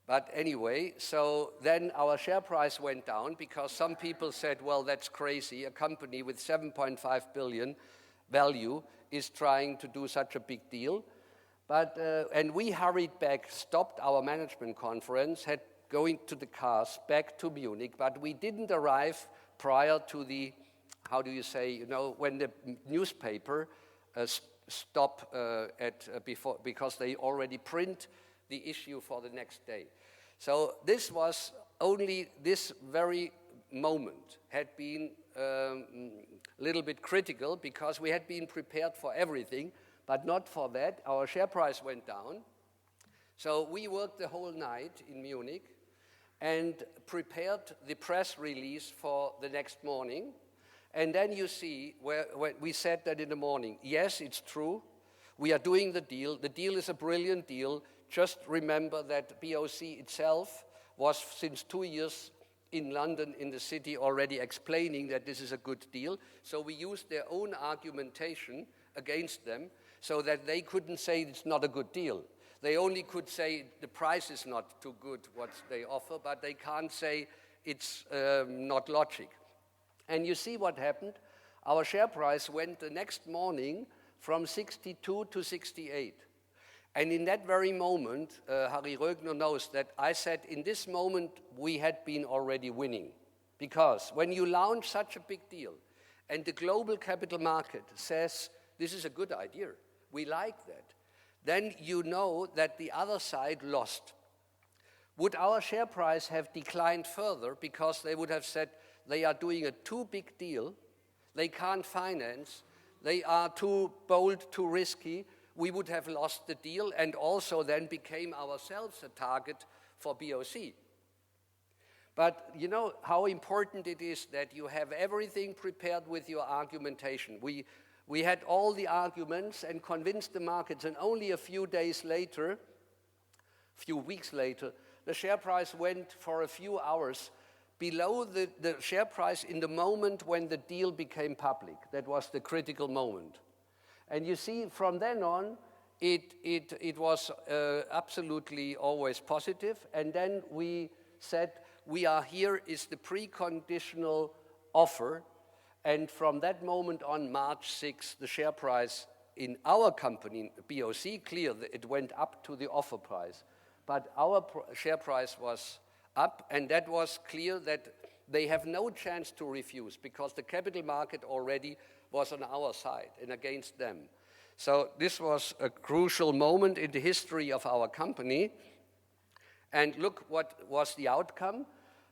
Speaker 3: But anyway, so then our share price went down because some people said, well, that's crazy. A company with 7.5 billion value is trying to do such a big deal. But, and we hurried back, stopped our management conference, had going to the cars back to Munich, but we didn't arrive prior to the, how do you say, you know, when the newspaper stop before, because they already print the issue for the next day. So this was only this very moment had been a little bit critical because we had been prepared for everything, but not for that. Our share price went down. So we worked the whole night in Munich and prepared the press release for the next morning. And then you see where we said that in the morning, yes, it's true. We are doing the deal. The deal is a brilliant deal. Just remember that BOC itself was since 2 years in London, in the city, already explaining that this is a good deal. So we used their own argumentation against them so that they couldn't say it's not a good deal. They only could say the price is not too good, what they offer, but they can't say it's not logic. And you see what happened? Our share price went the next morning from 62 to 68. And in that very moment, Harry Rögner knows that I said in this moment we had been already winning. Because when you launch such a big deal and the global capital market says this is a good idea, we like that, then you know that the other side lost. Would our share price have declined further because they would have said they are doing a too big deal, they can't finance, they are too bold, too risky, we would have lost the deal and also then became ourselves a target for BOC. But you know how important it is that you have everything prepared with your argumentation. We had all the arguments and convinced the markets, and only a few days later, a few weeks later, the share price went for a few hours below the share price in the moment when the deal became public. That was the critical moment. And you see, from then on, it was absolutely always positive. And then we said, we are here is the preconditional offer. And from that moment on, March 6th, the share price in our company, BOC, clear, it went up to the offer price. But our share price was up, and that was clear that they have no chance to refuse because the capital market already was on our side and against them. So this was a crucial moment in the history of our company. And look what was the outcome.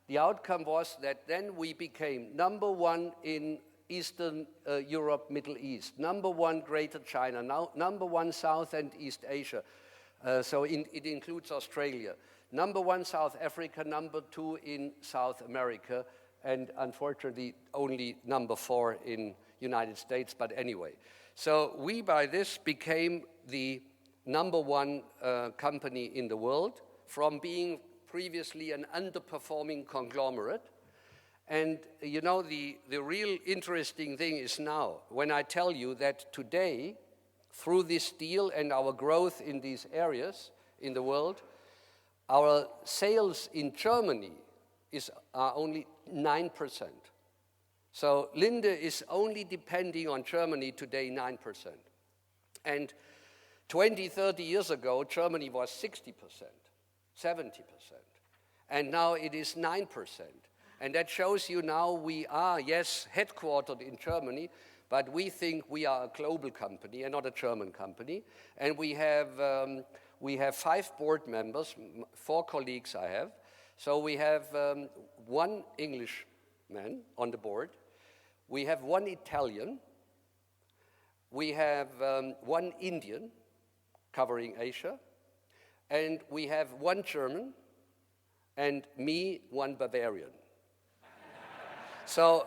Speaker 3: The outcome was that then we became #1 in Eastern Europe, Middle East, #1 Greater China, now #1 South and East Asia. So it includes Australia. #1 South Africa, #2 in South America, and unfortunately only #4 in United States, but anyway. So we by this became the #1 company in the world from being previously an underperforming conglomerate. And you know, the real interesting thing is now, when I tell you that today through this deal and our growth in these areas in the world, our sales in Germany are only 9%. So Linde is only depending on Germany today 9%. And 20, 30 years ago, Germany was 60%, 70%. And now it is 9%. And that shows you now we are, yes, headquartered in Germany, but we think we are a global company and not a German company. And we have 5 board members, 4 colleagues I have. So we have 1 Englishman on the board. We have 1 Italian. We have 1 Indian covering Asia. And we have 1 German and me, 1 Bavarian. So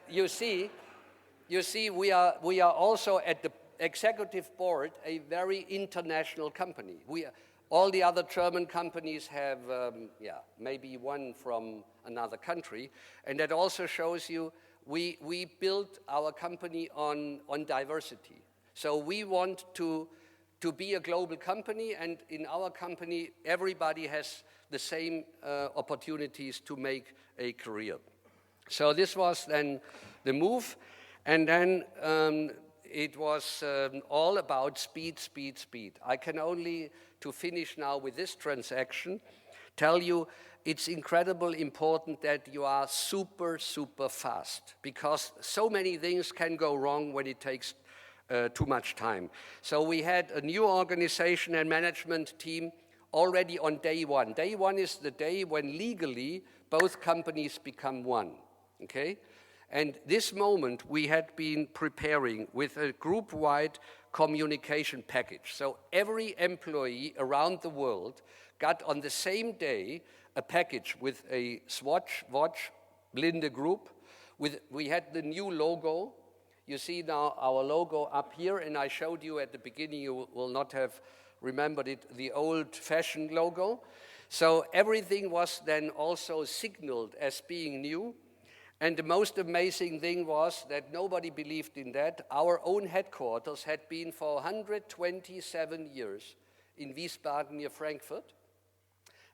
Speaker 3: you see, we are also at the executive board a very international company. All the other German companies have, maybe 1 from another country, and that also shows you we built our company on diversity. So we want to be a global company, and in our company, everybody has the same opportunities to make a career. So this was then the move, and then it was all about speed, speed, speed. I can only, to finish now with this transaction, tell you it's incredibly important that you are super, super fast, because so many things can go wrong when it takes too much time. So we had a new organization and management team already on day 1. Day 1 is the day when legally both companies become one, okay? And this moment we had been preparing with a group-wide communication package. So every employee around the world got on the same day a package with a watch, Linde Group. We had the new logo. You see now our logo up here, and I showed you at the beginning, you will not have remembered it, the old-fashioned logo. So everything was then also signaled as being new. And the most amazing thing was that nobody believed in that. Our own headquarters had been for 127 years in Wiesbaden near Frankfurt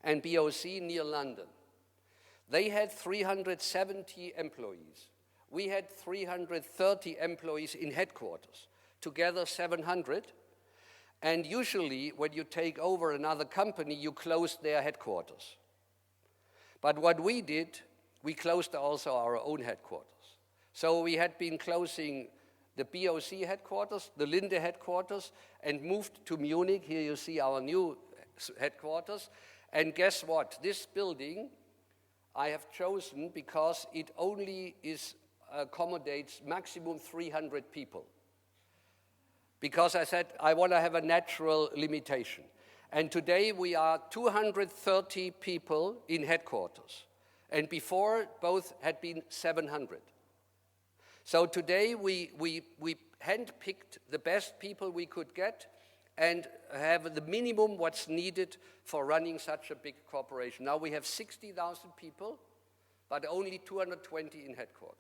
Speaker 3: and BOC near London. They had 370 employees. We had 330 employees in headquarters, together 700. And usually when you take over another company, you close their headquarters. But what we did, we closed also our own headquarters. So we had been closing the BOC headquarters, the Linde headquarters, and moved to Munich. Here you see our new headquarters. And guess what? This building I have chosen because it only accommodates maximum 300 people. Because I said I want to have a natural limitation. And today we are 230 people in headquarters. And before, both had been 700. So today we handpicked the best people we could get and have the minimum what's needed for running such a big corporation. Now we have 60,000 people, but only 220 in headquarters.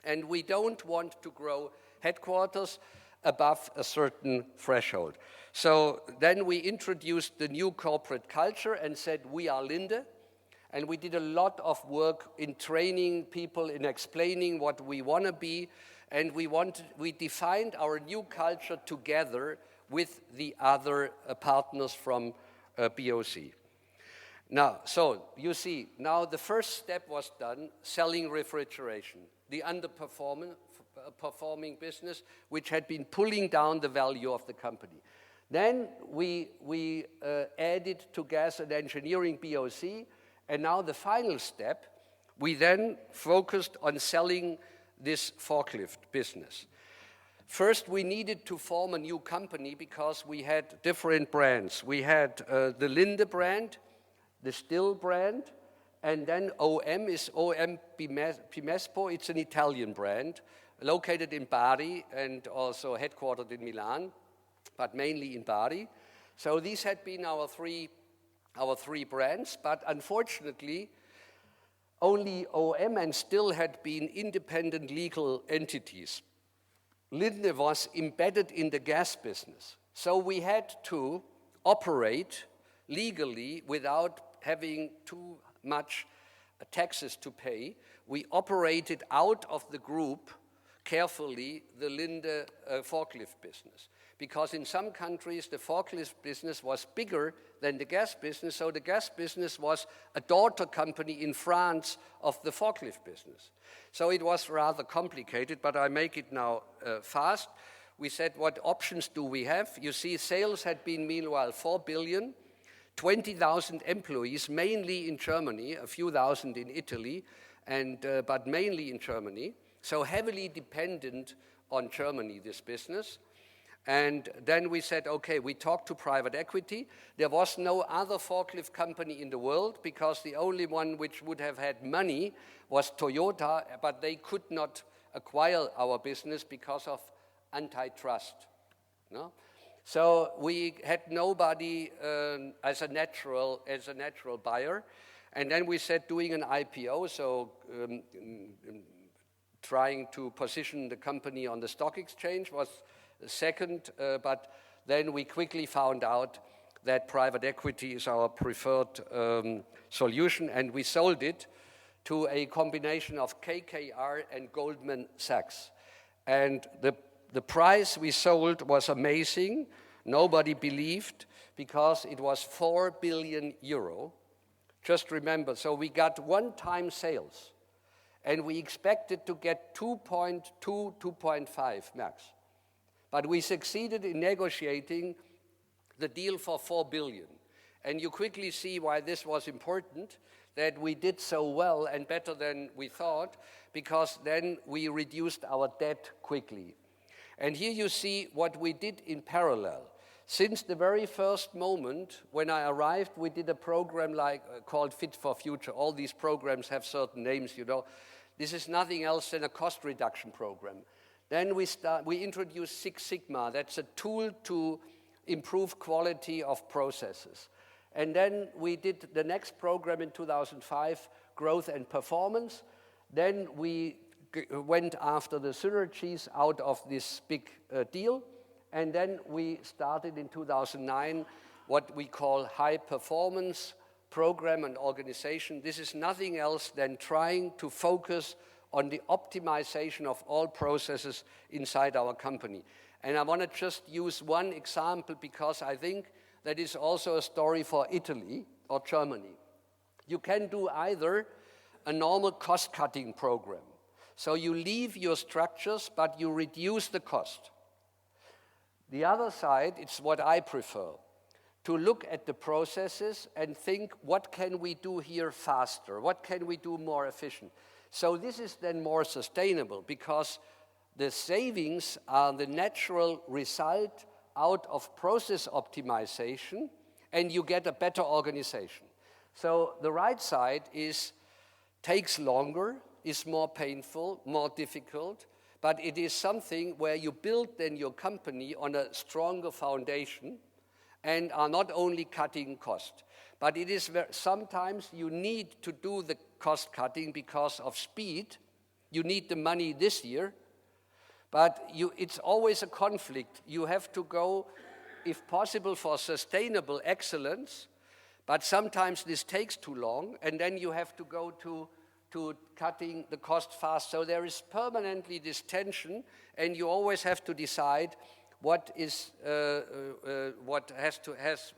Speaker 3: And we don't want to grow headquarters above a certain threshold. So then we introduced the new corporate culture and said, we are Linde. And we did a lot of work in training people, in explaining what we want to be. And we defined our new culture together with the other partners from BOC. Now, so you see, now the first step was done, selling refrigeration, the underperforming business, which had been pulling down the value of the company. Then we added to gas and engineering BOC, and now the final step, we then focused on selling this forklift business. First, we needed to form a new company because we had different brands. We had the Linde brand, the Still brand, and then OM is OM Pimespo. It's an Italian brand located in Bari and also headquartered in Milan, but mainly in Bari. So these had been our three brands, but unfortunately, only OM and Still had been independent legal entities. Linde was embedded in the gas business. So we had to operate legally without having too much taxes to pay. We operated out of the group carefully the Linde forklift business. Because in some countries the forklift business was bigger than the gas business, so the gas business was a daughter company in France of the forklift business. So it was rather complicated, but I make it now fast. We said, what options do we have? You see, sales had been meanwhile 4 billion, 20,000 employees, mainly in Germany, a few thousand in Italy, but mainly in Germany. So heavily dependent on Germany, this business. And then we said, okay, we talked to private equity. There was no other forklift company in the world because the only one which would have had money was Toyota, but they could not acquire our business because of antitrust. No? So we had nobody as a natural buyer. And then we said doing an IPO, so trying to position the company on the stock exchange was second, but then we quickly found out that private equity is our preferred solution, and we sold it to a combination of KKR and Goldman Sachs. And the price we sold was amazing. Nobody believed, because it was 4 billion euro. Just remember, so we got one-time sales, and we expected to get 2.2, 2.5 max. But we succeeded in negotiating the deal for 4 billion. And you quickly see why this was important, that we did so well and better than we thought, because then we reduced our debt quickly. And here you see what we did in parallel. Since the very first moment when I arrived, we did a program called Fit for Future. All these programs have certain names, you know. This is nothing else than a cost reduction program. Then we introduced Six Sigma. That's a tool to improve quality of processes. And then we did the next program in 2005, Growth and Performance. Then we went after the synergies out of this big deal. And then we started in 2009 what we call High Performance Program and Organization. This is nothing else than trying to focus on the optimization of all processes inside our company. And I want to just use one example because I think that is also a story for Italy or Germany. You can do either a normal cost-cutting program. So you leave your structures, but you reduce the cost. The other side, it's what I prefer, to look at the processes and think, what can we do here faster? What can we do more efficient? So this is then more sustainable because the savings are the natural result out of process optimization, and you get a better organization. So the right side takes longer, is more painful, more difficult, but it is something where you build then your company on a stronger foundation and are not only cutting cost. But it is sometimes you need to do the cost cutting because of speed. You need the money this year, but it's always a conflict. You have to go, if possible, for sustainable excellence, but sometimes this takes too long, and then you have to go to cutting the cost fast. So there is permanently this tension, and you always have to decide what has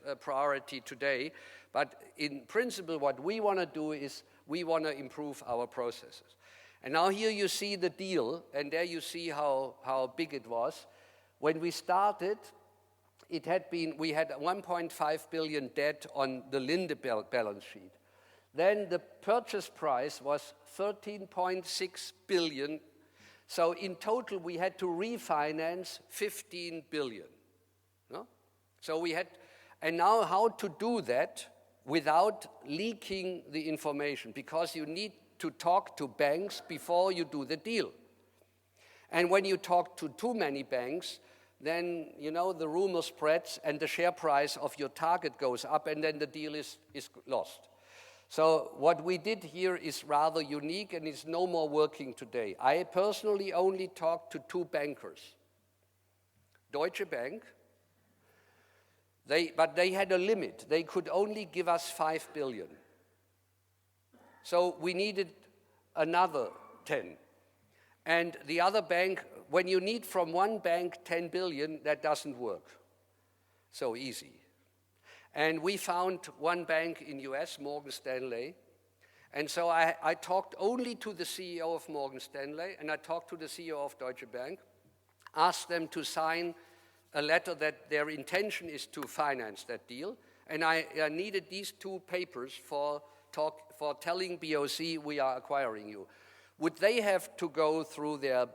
Speaker 3: a priority today. But in principle, what we want to do is we want to improve our processes. And now here you see the deal, and there you see how big it was. When we started, we had 1.5 billion debt on the Linde balance sheet. Then the purchase price was 13.6 billion. So in total, we had to refinance 15 billion. No? So and now how to do that without leaking the information, because you need to talk to banks before you do the deal. And when you talk to too many banks, then, the rumor spreads and the share price of your target goes up, and then the deal is lost. So what we did here is rather unique, and it's no more working today. I personally only talked to 2 bankers. Deutsche Bank. But they had a limit. They could only give us 5 billion. So we needed another 10. And the other bank, when you need from one bank 10 billion, that doesn't work so easy. And we found one bank in US, Morgan Stanley. And so I talked only to the CEO of Morgan Stanley, and I talked to the CEO of Deutsche Bank, asked them to sign a letter that their intention is to finance that deal. And I needed these two papers for telling BOC we are acquiring you. Would they have to go through their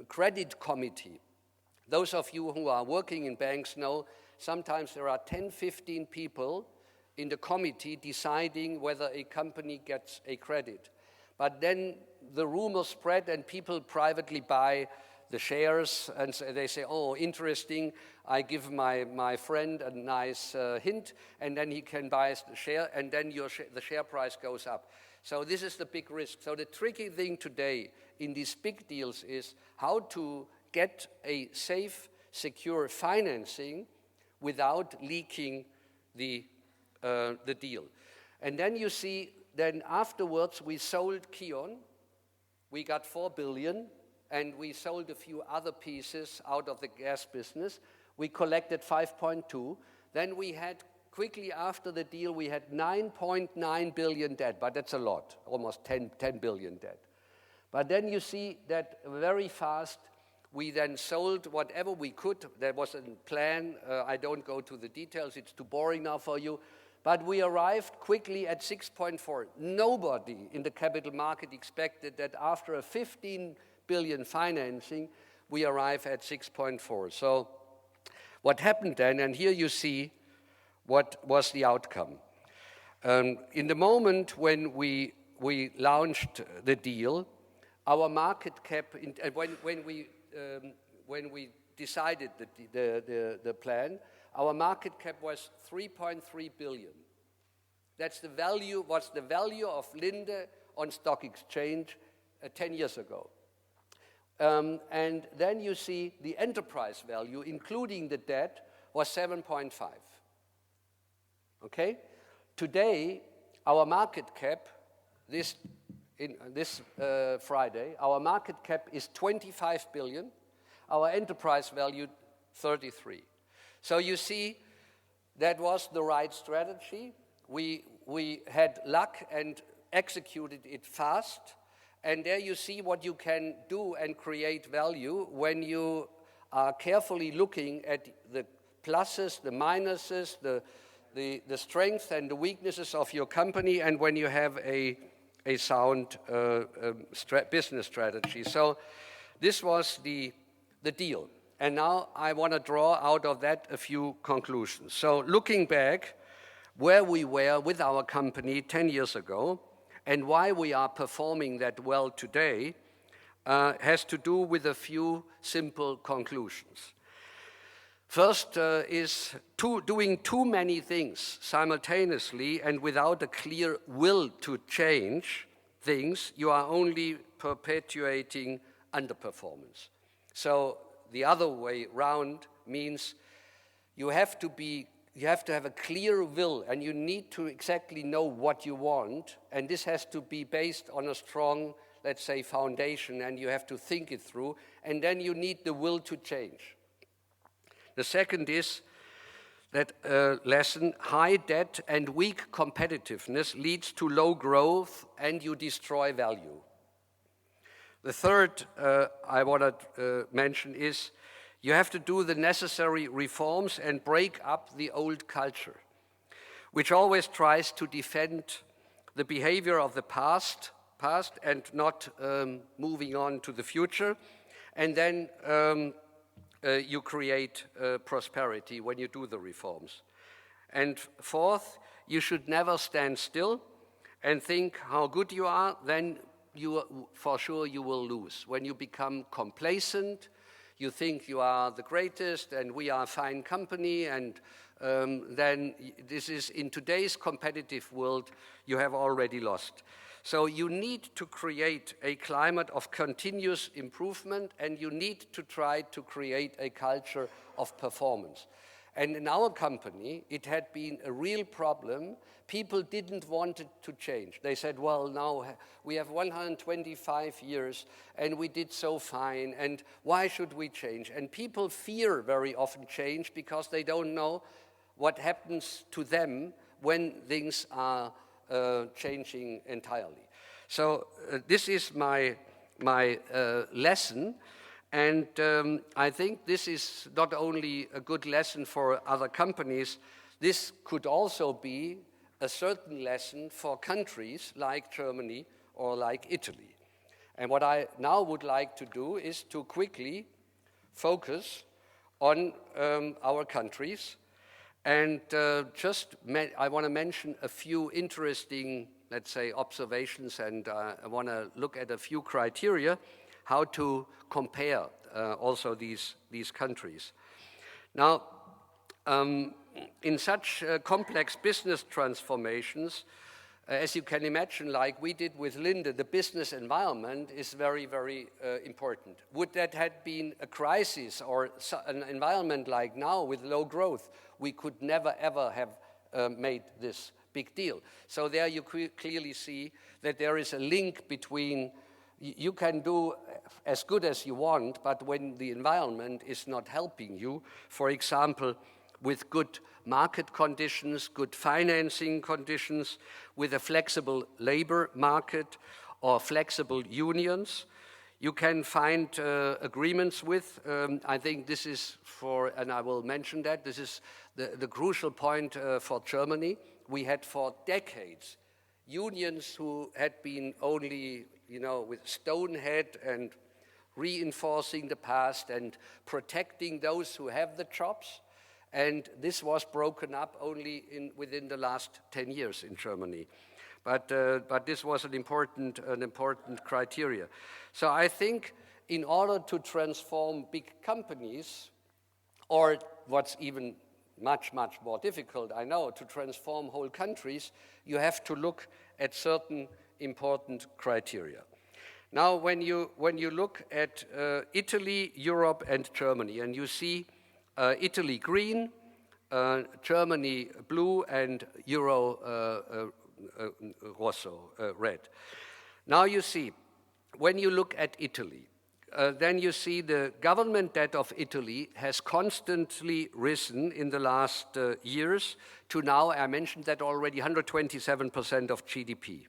Speaker 3: credit committee? Those of you who are working in banks know sometimes there are 10, 15 people in the committee deciding whether a company gets a credit. But then the rumors spread and people privately buy the shares and they say, oh, interesting, I give my friend a nice hint and then he can buy the share and then the share price goes up. So this is the big risk. So the tricky thing today in these big deals is how to get a safe, secure financing without leaking the deal. And then you see, then afterwards we sold Kion, we got 4 billion, and we sold a few other pieces out of the gas business. We collected 5.2. Then we had, quickly after the deal, we had 9.9 billion debt, but that's a lot, almost 10 billion debt. But then you see that very fast, we then sold whatever we could. There was a plan. I don't go to the details. It's too boring now for you. But we arrived quickly at 6.4. Nobody in the capital market expected that after a 15 billion financing, we arrive at 6.4. So what happened then, and here you see what was the outcome. In the moment when we launched the deal, our market cap, when we decided the plan, our market cap was 3.3 billion. That's the value, was the value of Linde on stock exchange 10 years ago. And then you see the enterprise value, including the debt, was 7.5. Okay? Today, our market cap, this Friday, our market cap is 25 billion. Our enterprise value, 33. So you see, that was the right strategy. We had luck and executed it fast. And there you see what you can do and create value when you are carefully looking at the pluses, the minuses, the strengths and the weaknesses of your company, and when you have a sound business strategy. So this was the deal. And now I want to draw out of that a few conclusions. So looking back, where we were with our company 10 years ago, and why we are performing that well today, has to do with a few simple conclusions. First is doing too many things simultaneously and without a clear will to change things, you are only perpetuating underperformance. So the other way round means you have to have a clear will, and you need to exactly know what you want, and this has to be based on a strong, let's say, foundation, and you have to think it through, and then you need the will to change. The second is that lesson, high debt and weak competitiveness leads to low growth, and you destroy value. The third I want to mention is you have to do the necessary reforms and break up the old culture, which always tries to defend the behavior of the past and not moving on to the future. And then you create prosperity when you do the reforms. And fourth, you should never stand still and think how good you are, then for sure you will lose. When you become complacent, you think you are the greatest and we are a fine company, and then this is, in today's competitive world, you have already lost. So you need to create a climate of continuous improvement, and you need to try to create a culture of performance. And in our company, it had been a real problem. People didn't want it to change. They said, well, now we have 125 years and we did so fine, and why should we change? And people fear very often change because they don't know what happens to them when things are changing entirely. So this is my lesson. And I think this is not only a good lesson for other companies, this could also be a certain lesson for countries like Germany or like Italy. And what I now would like to do is to quickly focus on our countries. And I want to mention a few interesting, let's say, observations, and I want to look at a few criteria how to compare also these countries. Now, in such complex business transformations, as you can imagine, like we did with Linde, the business environment is very, very important. Would that had been a crisis or an environment like now with low growth, we could never ever have made this big deal. So there you clearly see that there is a link between you can do as good as you want, but when the environment is not helping you, for example, with good market conditions, good financing conditions, with a flexible labor market or flexible unions, you can find agreements with. I think this is and I will mention that, this is the crucial point for Germany. We had for decades unions who had been only, with Stonehead and reinforcing the past and protecting those who have the jobs. And this was broken up only within the last 10 years in Germany. But this was an important criteria. So I think in order to transform big companies, or what's even much, much more difficult, I know, to transform whole countries, you have to look at certain important criteria. Now, when you look at Italy, Europe, and Germany, and you see Italy green, Germany blue, and Euro rosso, red. Now you see, when you look at Italy, then you see the government debt of Italy has constantly risen in the last years to now, I mentioned that already, 127% of GDP.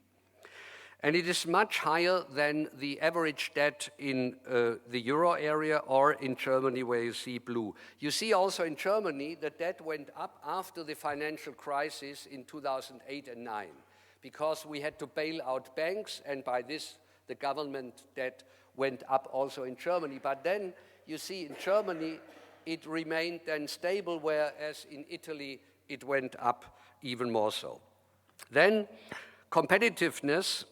Speaker 3: And it is much higher than the average debt in the euro area or in Germany, where you see blue. You see also in Germany the debt went up after the financial crisis in 2008 and 2009, because we had to bail out banks, and by this the government debt went up also in Germany. But then you see in Germany it remained then stable, whereas in Italy it went up even more so. Then competitiveness,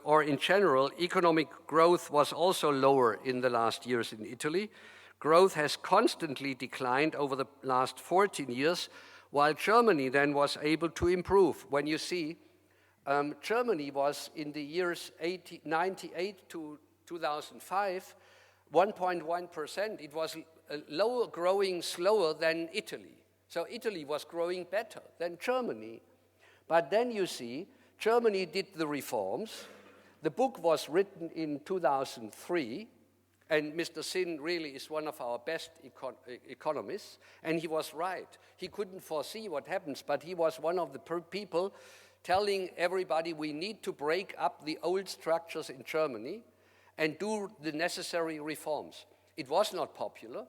Speaker 3: or in general, economic growth was also lower in the last years in Italy. Growth has constantly declined over the last 14 years, while Germany then was able to improve. When you see, Germany was in the years 1998 to 2005, 1.1%. It was lower, growing slower than Italy. So Italy was growing better than Germany. But then you see, Germany did the reforms. The book was written in 2003, and Mr. Sinn really is one of our best economists, and he was right. He couldn't foresee what happens, but he was one of the people telling everybody we need to break up the old structures in Germany and do the necessary reforms. It was not popular,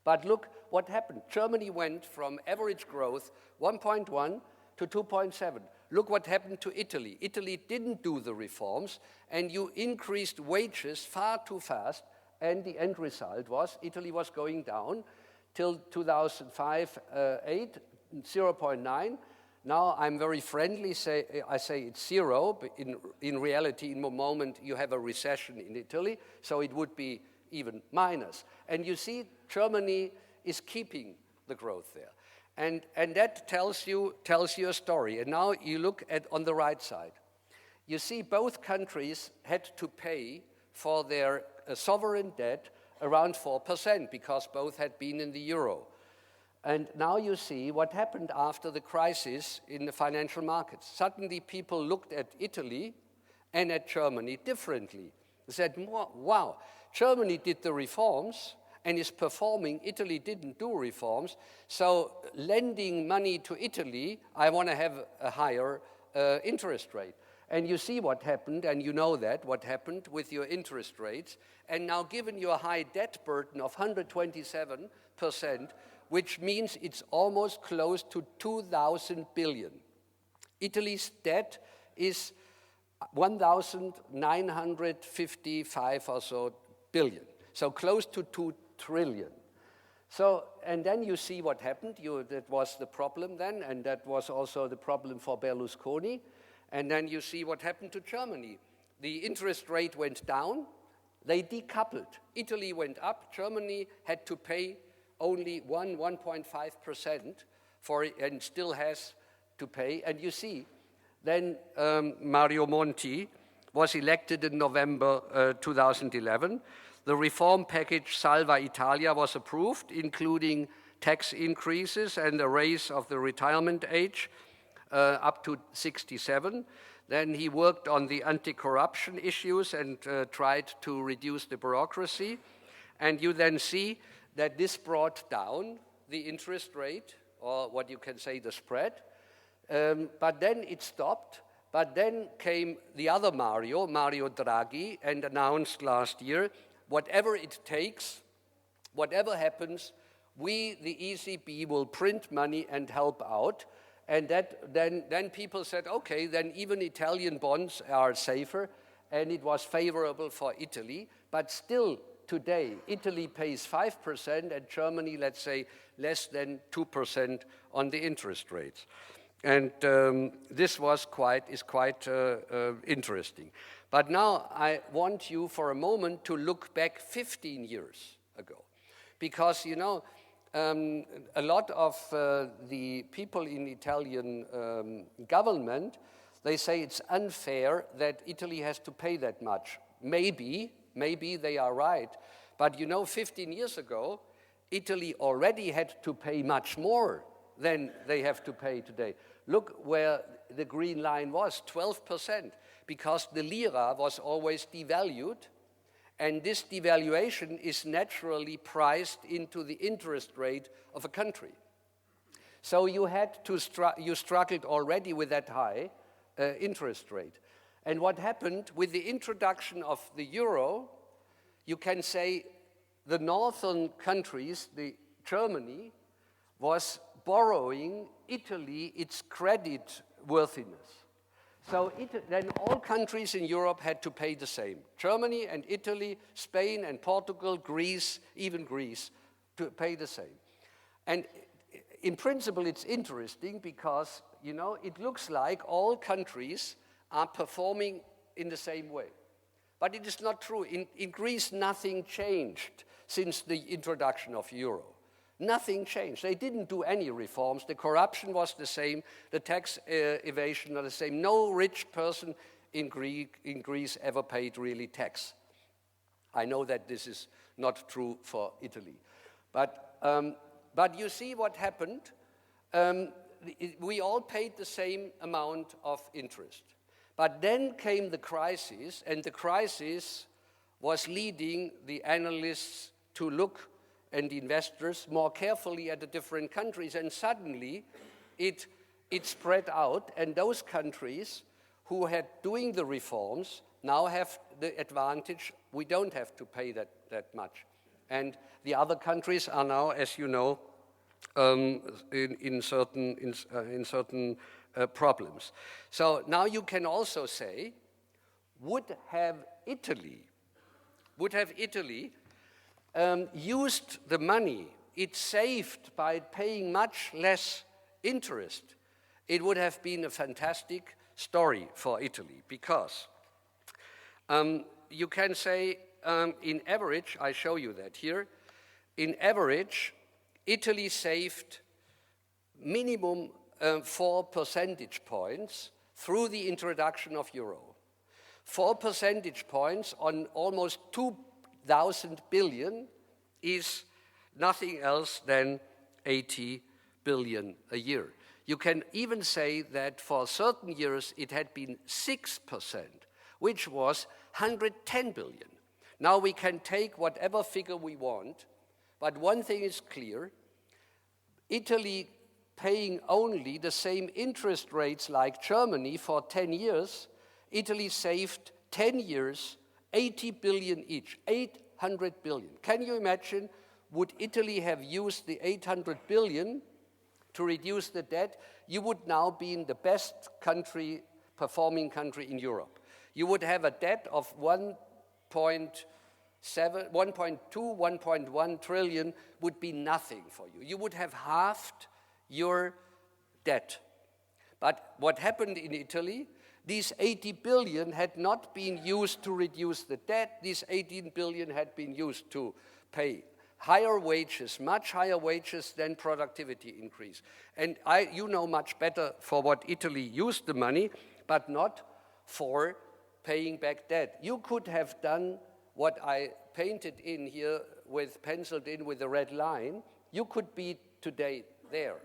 Speaker 3: but look what happened. Germany went from average growth 1.1 to 2.7. Look what happened to Italy. Italy didn't do the reforms, and you increased wages far too fast, and the end result was Italy was going down till 2005, 8, 0.9. Now I'm very friendly, I say it's 0, but in reality, in the moment, you have a recession in Italy, so it would be even minus. And you see, Germany is keeping the growth there. And that tells you a story. And now you look at on the right side. you see both countries had to pay for their sovereign debt around 4% because both had been in the euro. And now you see what happened after the crisis in the financial markets. Suddenly people looked at Italy and at Germany differently. They said, wow, Germany did the reforms and is performing. Italy didn't do reforms. So lending money to Italy, I want to have a higher interest rate. And you see what happened, and you know that, what happened with your interest rates. And now given your high debt burden of 127%, which means it's almost close to 2,000 billion. Italy's debt is 1,955 or so billion, so close to 2 trillion. So, and then you see what happened. That was the problem then, and that was also the problem for Berlusconi. And then you see what happened to Germany. The interest rate went down, they decoupled. Italy went up, Germany had to pay only 1.5% for it, and still has to pay. And you see, then Mario Monti was elected in November 2011. The reform package Salva Italia was approved, including tax increases and a raise of the retirement age up to 67. Then he worked on the anti-corruption issues and tried to reduce the bureaucracy. And you then see that this brought down the interest rate, or what you can say, the spread. But then it stopped. But then came the other Mario Draghi, and announced last year, whatever it takes, whatever happens, we, the ECB, will print money and help out. And that, then people said, okay, then even Italian bonds are safer, and it was favorable for Italy. But still, today, Italy pays 5% and Germany, let's say, less than 2% on the interest rates. And this is quite interesting. But now I want you for a moment to look back 15 years ago. Because, you know, a lot of the people in Italian government, they say it's unfair that Italy has to pay that much. Maybe they are right. But you know, 15 years ago, Italy already had to pay much more than they have to pay today. Look where the green line was, 12%, because the lira was always devalued, and this devaluation is naturally priced into the interest rate of a country. So you struggled already with that high interest rate. And what happened with the introduction of the euro, you can say the northern countries, Germany, was borrowing Italy its credit worthiness. So then all countries in Europe had to pay the same. Germany and Italy, Spain and Portugal, Greece, even Greece, to pay the same. And in principle, it's interesting because, you know, it looks like all countries are performing in the same way. But it is not true. In Greece, nothing changed since the introduction of euro. Nothing changed. They didn't do any reforms. The corruption was the same. The tax evasion was the same. No rich person in Greece ever paid really tax. I know that this is not true for Italy. But you see what happened. We all paid the same amount of interest. But then came the crisis, and the crisis was leading the analysts to look, and the investors, more carefully at the different countries, and suddenly it spread out, and those countries who had doing the reforms now have the advantage. We don't have to pay that much. And the other countries are now, as you know, in certain problems. So now you can also say, would have Italy used the money it saved by paying much less interest, it would have been a fantastic story for Italy, because you can say in average, I show you that here, in average, Italy saved minimum 4 percentage points through the introduction of euro. 4 percentage points on almost 2,000 billion is nothing else than 80 billion a year. You can even say that for certain years it had been 6%, which was 110 billion. Now we can take whatever figure we want, but one thing is clear: Italy paying only the same interest rates like Germany for 10 years, Italy saved 10 years, 80 billion each, 800 billion. Can you imagine, would Italy have used the 800 billion to reduce the debt? You would now be in the best country, performing country in Europe. You would have a debt of 1.2, 1.1 trillion would be nothing for you. You would have halved your debt. But what happened in Italy, these 80 billion had not been used to reduce the debt. These 18 billion had been used to pay higher wages, much higher wages than productivity increase. And you know much better for what Italy used the money, but not for paying back debt. You could have done what I painted in here penciled in with a red line. You could be today there.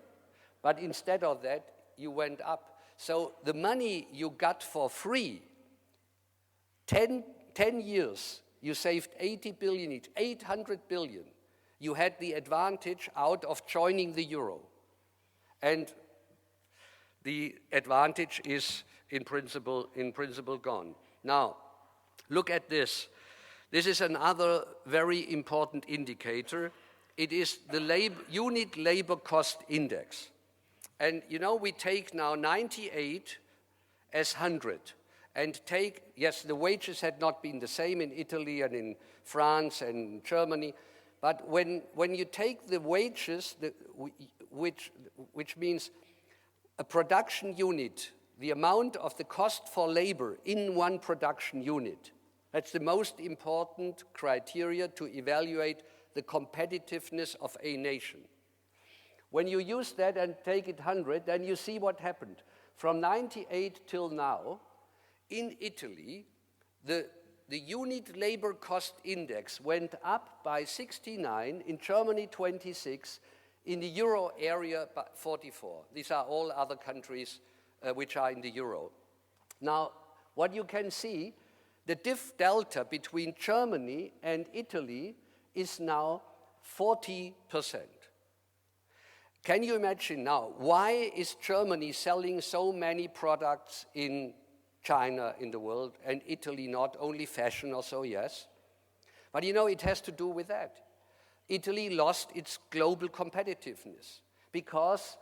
Speaker 3: But instead of that, you went up. So the money you got for free, 10 years, you saved 80 billion each, 800 billion. You had the advantage out of joining the euro. And the advantage is in principle gone. Now, look at this. This is another very important indicator. It is the unit labor cost index. And you know, we take now 98 as 100 and take, yes, the wages had not been the same in Italy and in France and Germany, but when you take the wages, which means a production unit, the amount of the cost for labor in one production unit, that's the most important criteria to evaluate the competitiveness of a nation. When you use that and take it 100, then you see what happened. From 98 till now, in Italy, the unit labor cost index went up by 69, in Germany 26, in the euro area 44. These are all other countries which are in the euro. Now, what you can see, the delta between Germany and Italy is now 40%. Can you imagine now, why is Germany selling so many products in China, in the world, and Italy not? Only fashion or so, yes. But you know, it has to do with that. Italy lost its global competitiveness because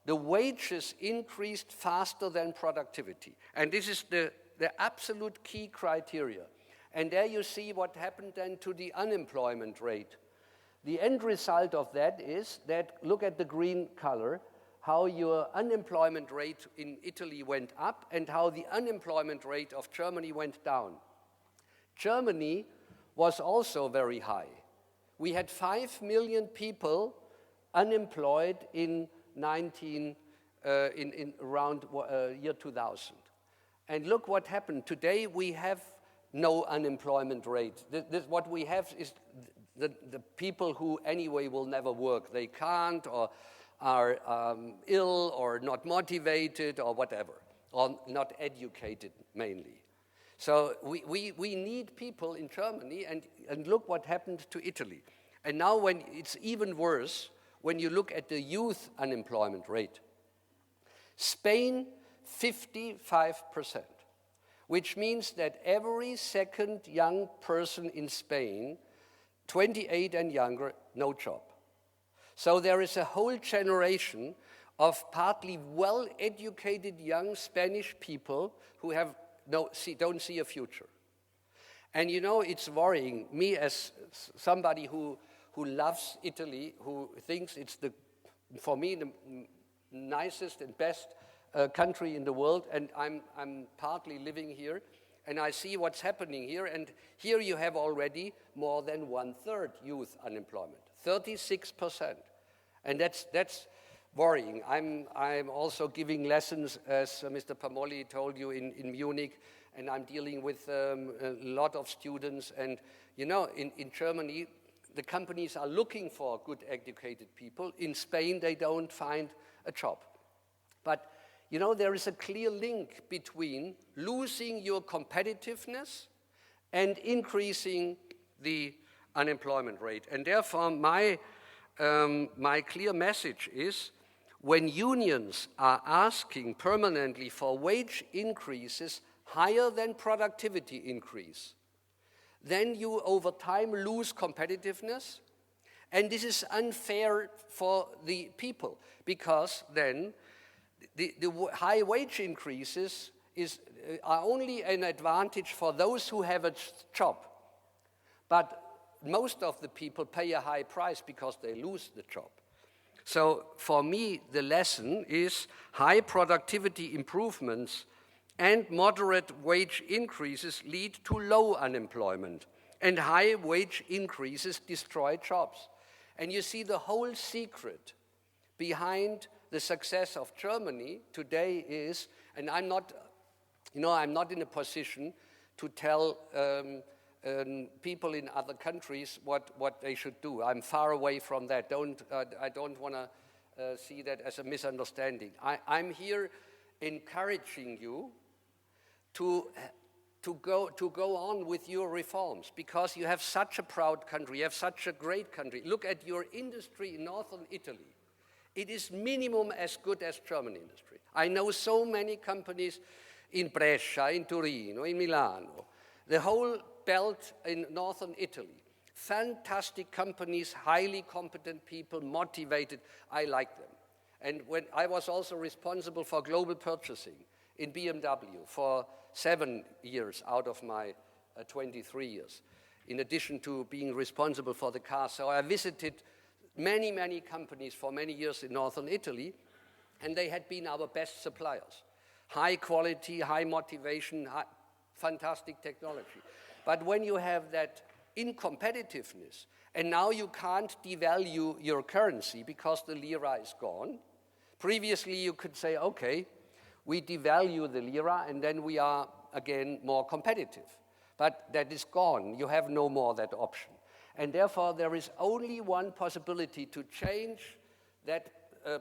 Speaker 3: the wages increased faster than productivity. And this is the absolute key criteria. And there you see what happened then to the unemployment rate. The end result of that is that, look at the green color, how your unemployment rate in Italy went up and how the unemployment rate of Germany went down. Germany was also very high. We had 5 million people unemployed in around year 2000. And look what happened. Today we have no unemployment rate. What we have is the people who anyway will never work. They can't, or are ill or not motivated or whatever, or not educated mainly. So we need people in Germany, and look what happened to Italy. And now when it's even worse, when you look at the youth unemployment rate. Spain, 55%, which means that every second young person in Spain, 28 and younger, no job. So there is a whole generation of partly well-educated young Spanish people who don't see a future. And you know, it's worrying me as somebody who loves Italy, who thinks it's for me, the nicest and best country in the world, and I'm partly living here, and I see what's happening here, and here you have already more than 1/3 youth unemployment, 36%. And that's worrying. I'm also giving lessons, as Mr. Pamoli told you, in Munich, and I'm dealing with a lot of students. And you know, in Germany, the companies are looking for good educated people. In Spain, they don't find a job. But you know, there is a clear link between losing your competitiveness and increasing the unemployment rate. And therefore, my clear message is, when unions are asking permanently for wage increases higher than productivity increase, then you over time lose competitiveness, and this is unfair for the people, because then the high wage increases are only an advantage for those who have a job, but most of the people pay a high price because they lose the job. So for me, the lesson is high productivity improvements and moderate wage increases lead to low unemployment, and high wage increases destroy jobs. And you see, the whole secret behind the success of Germany today is, and I'm not in a position to tell people in other countries what they should do. I'm far away from that. I don't want to see that as a misunderstanding. I'm here encouraging you to go on with your reforms, because you have such a proud country, you have such a great country. Look at your industry in northern Italy. It is minimum as good as German industry. I know so many companies in Brescia, in Torino, in Milano, the whole belt in northern Italy. Fantastic companies, highly competent people, motivated. I like them. And when I was also responsible for global purchasing in BMW for 7 years out of my 23 years, in addition to being responsible for the car. So I visited many, many companies for many years in northern Italy, and they had been our best suppliers. High quality, high motivation, fantastic technology. But when you have that incompetitiveness, and now you can't devalue your currency because the lira is gone. Previously, you could say, okay, we devalue the lira, and then we are again more competitive. But that is gone. You have no more that option. And therefore, there is only one possibility to change that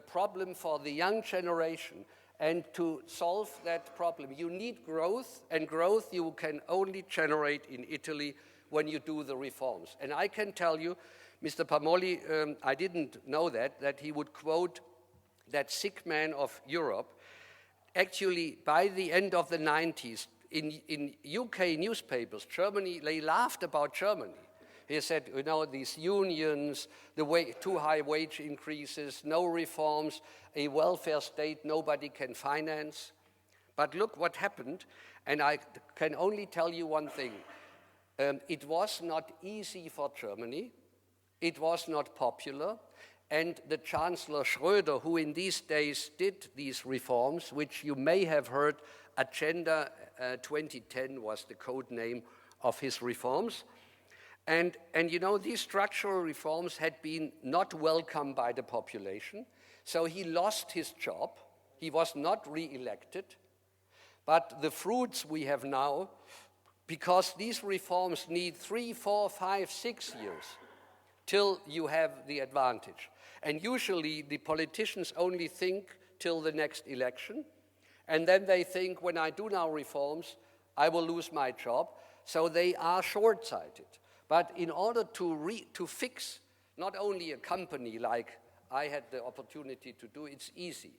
Speaker 3: problem for the young generation. And to solve that problem, you need growth, and growth you can only generate in Italy when you do the reforms. And I can tell you, Mr. Pamoli, I didn't know that he would quote that sick man of Europe. Actually, by the end of the 90s, in UK newspapers, Germany, they laughed about Germany. He said, you know, these unions, too high wage increases, no reforms, a welfare state nobody can finance. But look what happened, and I can only tell you one thing. It was not easy for Germany. It was not popular. And the Chancellor Schröder, who in these days did these reforms, which you may have heard, Agenda 2010 was the code name of his reforms. And you know, these structural reforms had been not welcomed by the population, so he lost his job. He was not re-elected. But the fruits we have now, because these reforms need 3, 4, 5, 6 years till you have the advantage. And usually the politicians only think till the next election, and then they think, when I do now reforms, I will lose my job. So they are short-sighted. But in order to fix not only a company like I had the opportunity to do, it's easy.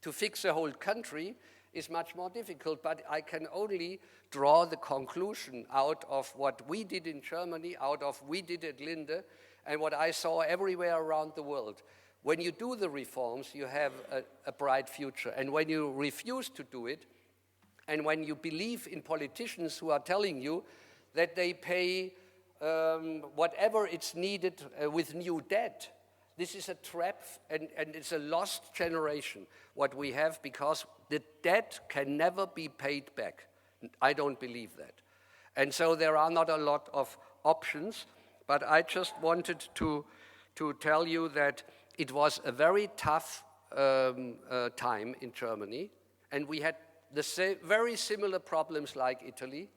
Speaker 3: To fix a whole country is much more difficult, but I can only draw the conclusion out of what we did in Germany, out of we did at Linde, and what I saw everywhere around the world. When you do the reforms, you have a bright future. And when you refuse to do it, and when you believe in politicians who are telling you that they pay whatever it's needed with new debt, this is a trap, and it's a lost generation, what we have, because the debt can never be paid back. I don't believe that. And so there are not a lot of options, but I just wanted to tell you that it was a very tough time in Germany, and we had the very similar problems like Italy: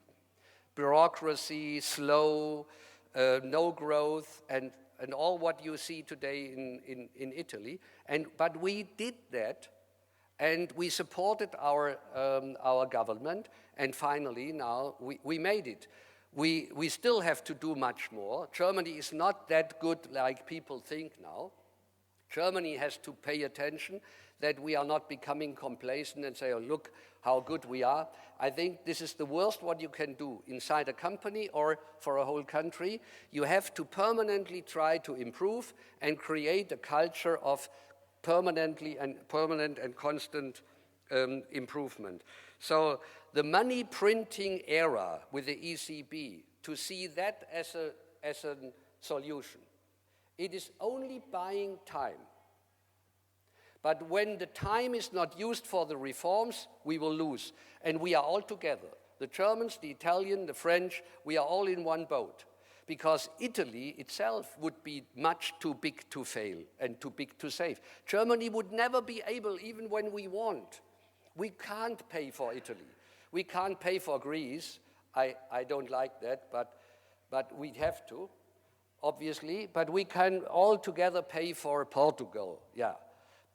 Speaker 3: bureaucracy, slow, no growth, and all what you see today in Italy. But we did that, and we supported our government, and finally now we made it. We still have to do much more. Germany is not that good like people think now. Germany has to pay attention that we are not becoming complacent and say, oh, look how good we are. I think this is the worst what you can do inside a company or for a whole country. You have to permanently try to improve and create a culture of permanent and constant improvement. So the money printing era with the ECB, to see that as a solution, it is only buying time. But when the time is not used for the reforms, we will lose. And we are all together. The Germans, the Italian, the French, we are all in one boat. Because Italy itself would be much too big to fail and too big to save. Germany would never be able, even when we want. We can't pay for Italy. We can't pay for Greece. I don't like that, but we have to, obviously. But we can all together pay for Portugal, yeah.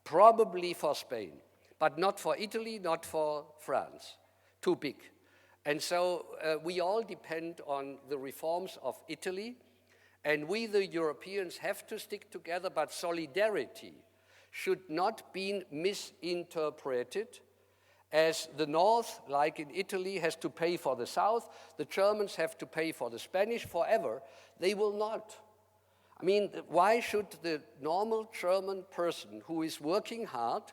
Speaker 3: Probably for Spain, but not for Italy, not for France. Too big. And so we all depend on the reforms of Italy, and we, the Europeans, have to stick together, but solidarity should not be misinterpreted as the North, like in Italy, has to pay for the South, the Germans have to pay for the Spanish forever. They will not. I mean, why should the normal German person who is working hard,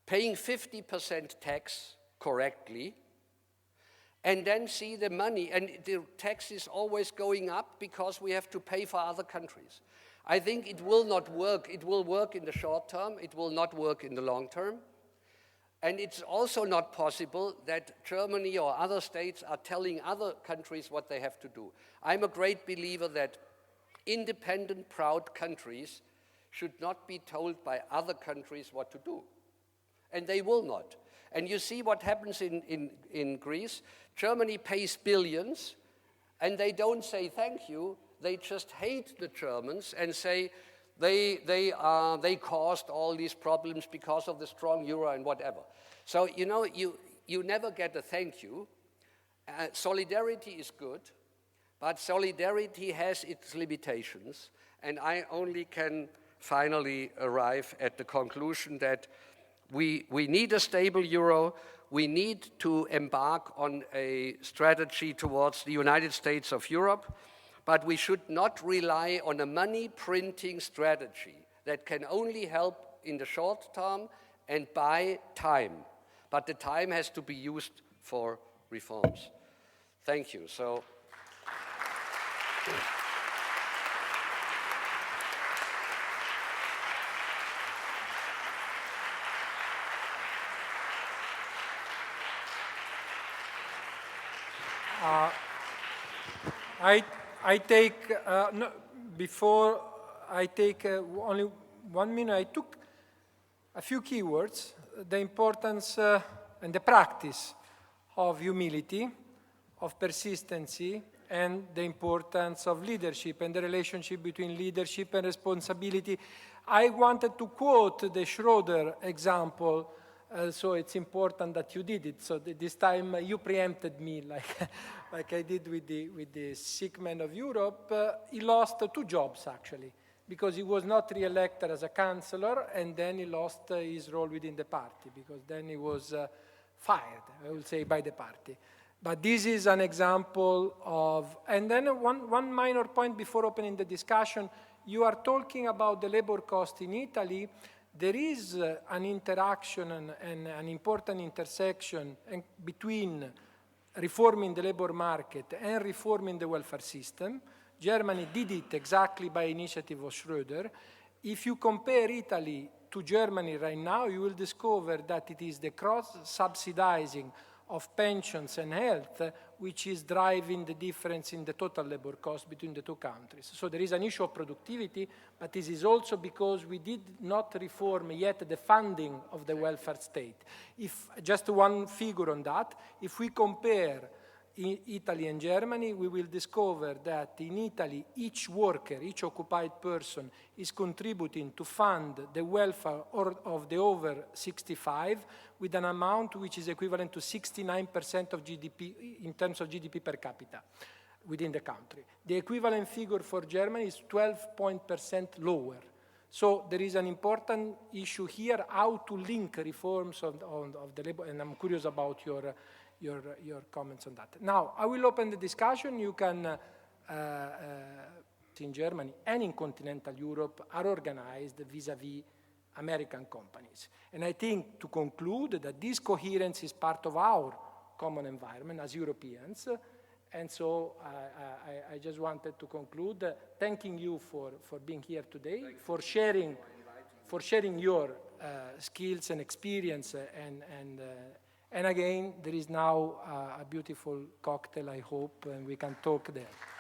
Speaker 3: paying 50% tax correctly, and then see the money, and the tax is always going up because we have to pay for other countries? I think it will not work. It will work in the short term. It will not work in the long term. And it's also not possible that Germany or other states are telling other countries what they have to do. I'm a great believer that independent, proud countries should not be told by other countries what to do. And they will not. And you see what happens in Greece. Germany pays billions, and they don't say thank you. They just hate the Germans and say they caused all these problems because of the strong euro and whatever. So, you know, you never get a thank you. Solidarity is good, but solidarity has its limitations, and I only can finally arrive at the conclusion that we need a stable euro. We need to embark on a strategy towards the United States of Europe, but we should not rely on a money printing strategy that can only help in the short term and buy time. But the time has to be used for reforms. Thank you. So.
Speaker 2: I take, no, before I take only 1 minute, I took a few keywords: the importance and the practice of humility, of persistency, and the importance of leadership and the relationship between leadership and responsibility. I wanted to quote the Schroeder example, so it's important that you did it. So this time you preempted me like I did with the sick man of Europe. He lost 2 jobs, actually, because he was not re-elected as a councillor, and then he lost his role within the party, because then he was fired, I will say, by the party. But this is an example of, and then one minor point before opening the discussion. You are talking about the labor cost in Italy. There is an interaction and an important intersection between reforming the labor market and reforming the welfare system. Germany did it exactly by initiative of Schroeder. If you compare Italy to Germany right now, you will discover that it is the cross-subsidizing of pensions and health, which is driving the difference in the total labor cost between the two countries. So there is an issue of productivity, but this is also because we did not reform yet the funding of the welfare state. If just one figure on that, if we compare Italy and Germany, we will discover that in Italy, each worker, each occupied person is contributing to fund the welfare of the over 65 with an amount which is equivalent to 69% of GDP in terms of GDP per capita within the country. The equivalent figure for Germany is 12% lower. So there is an important issue here, how to link reforms of the labor, and I'm curious about your comments on that. Now, I will open the discussion. You can, in Germany and in continental Europe, are organized vis-à-vis American companies. And I think, to conclude, that this coherence is part of our common environment as Europeans. And so I just wanted to conclude thanking you for being here today, for sharing your skills and experience, and again, there is now a beautiful cocktail, I hope, and we can talk there.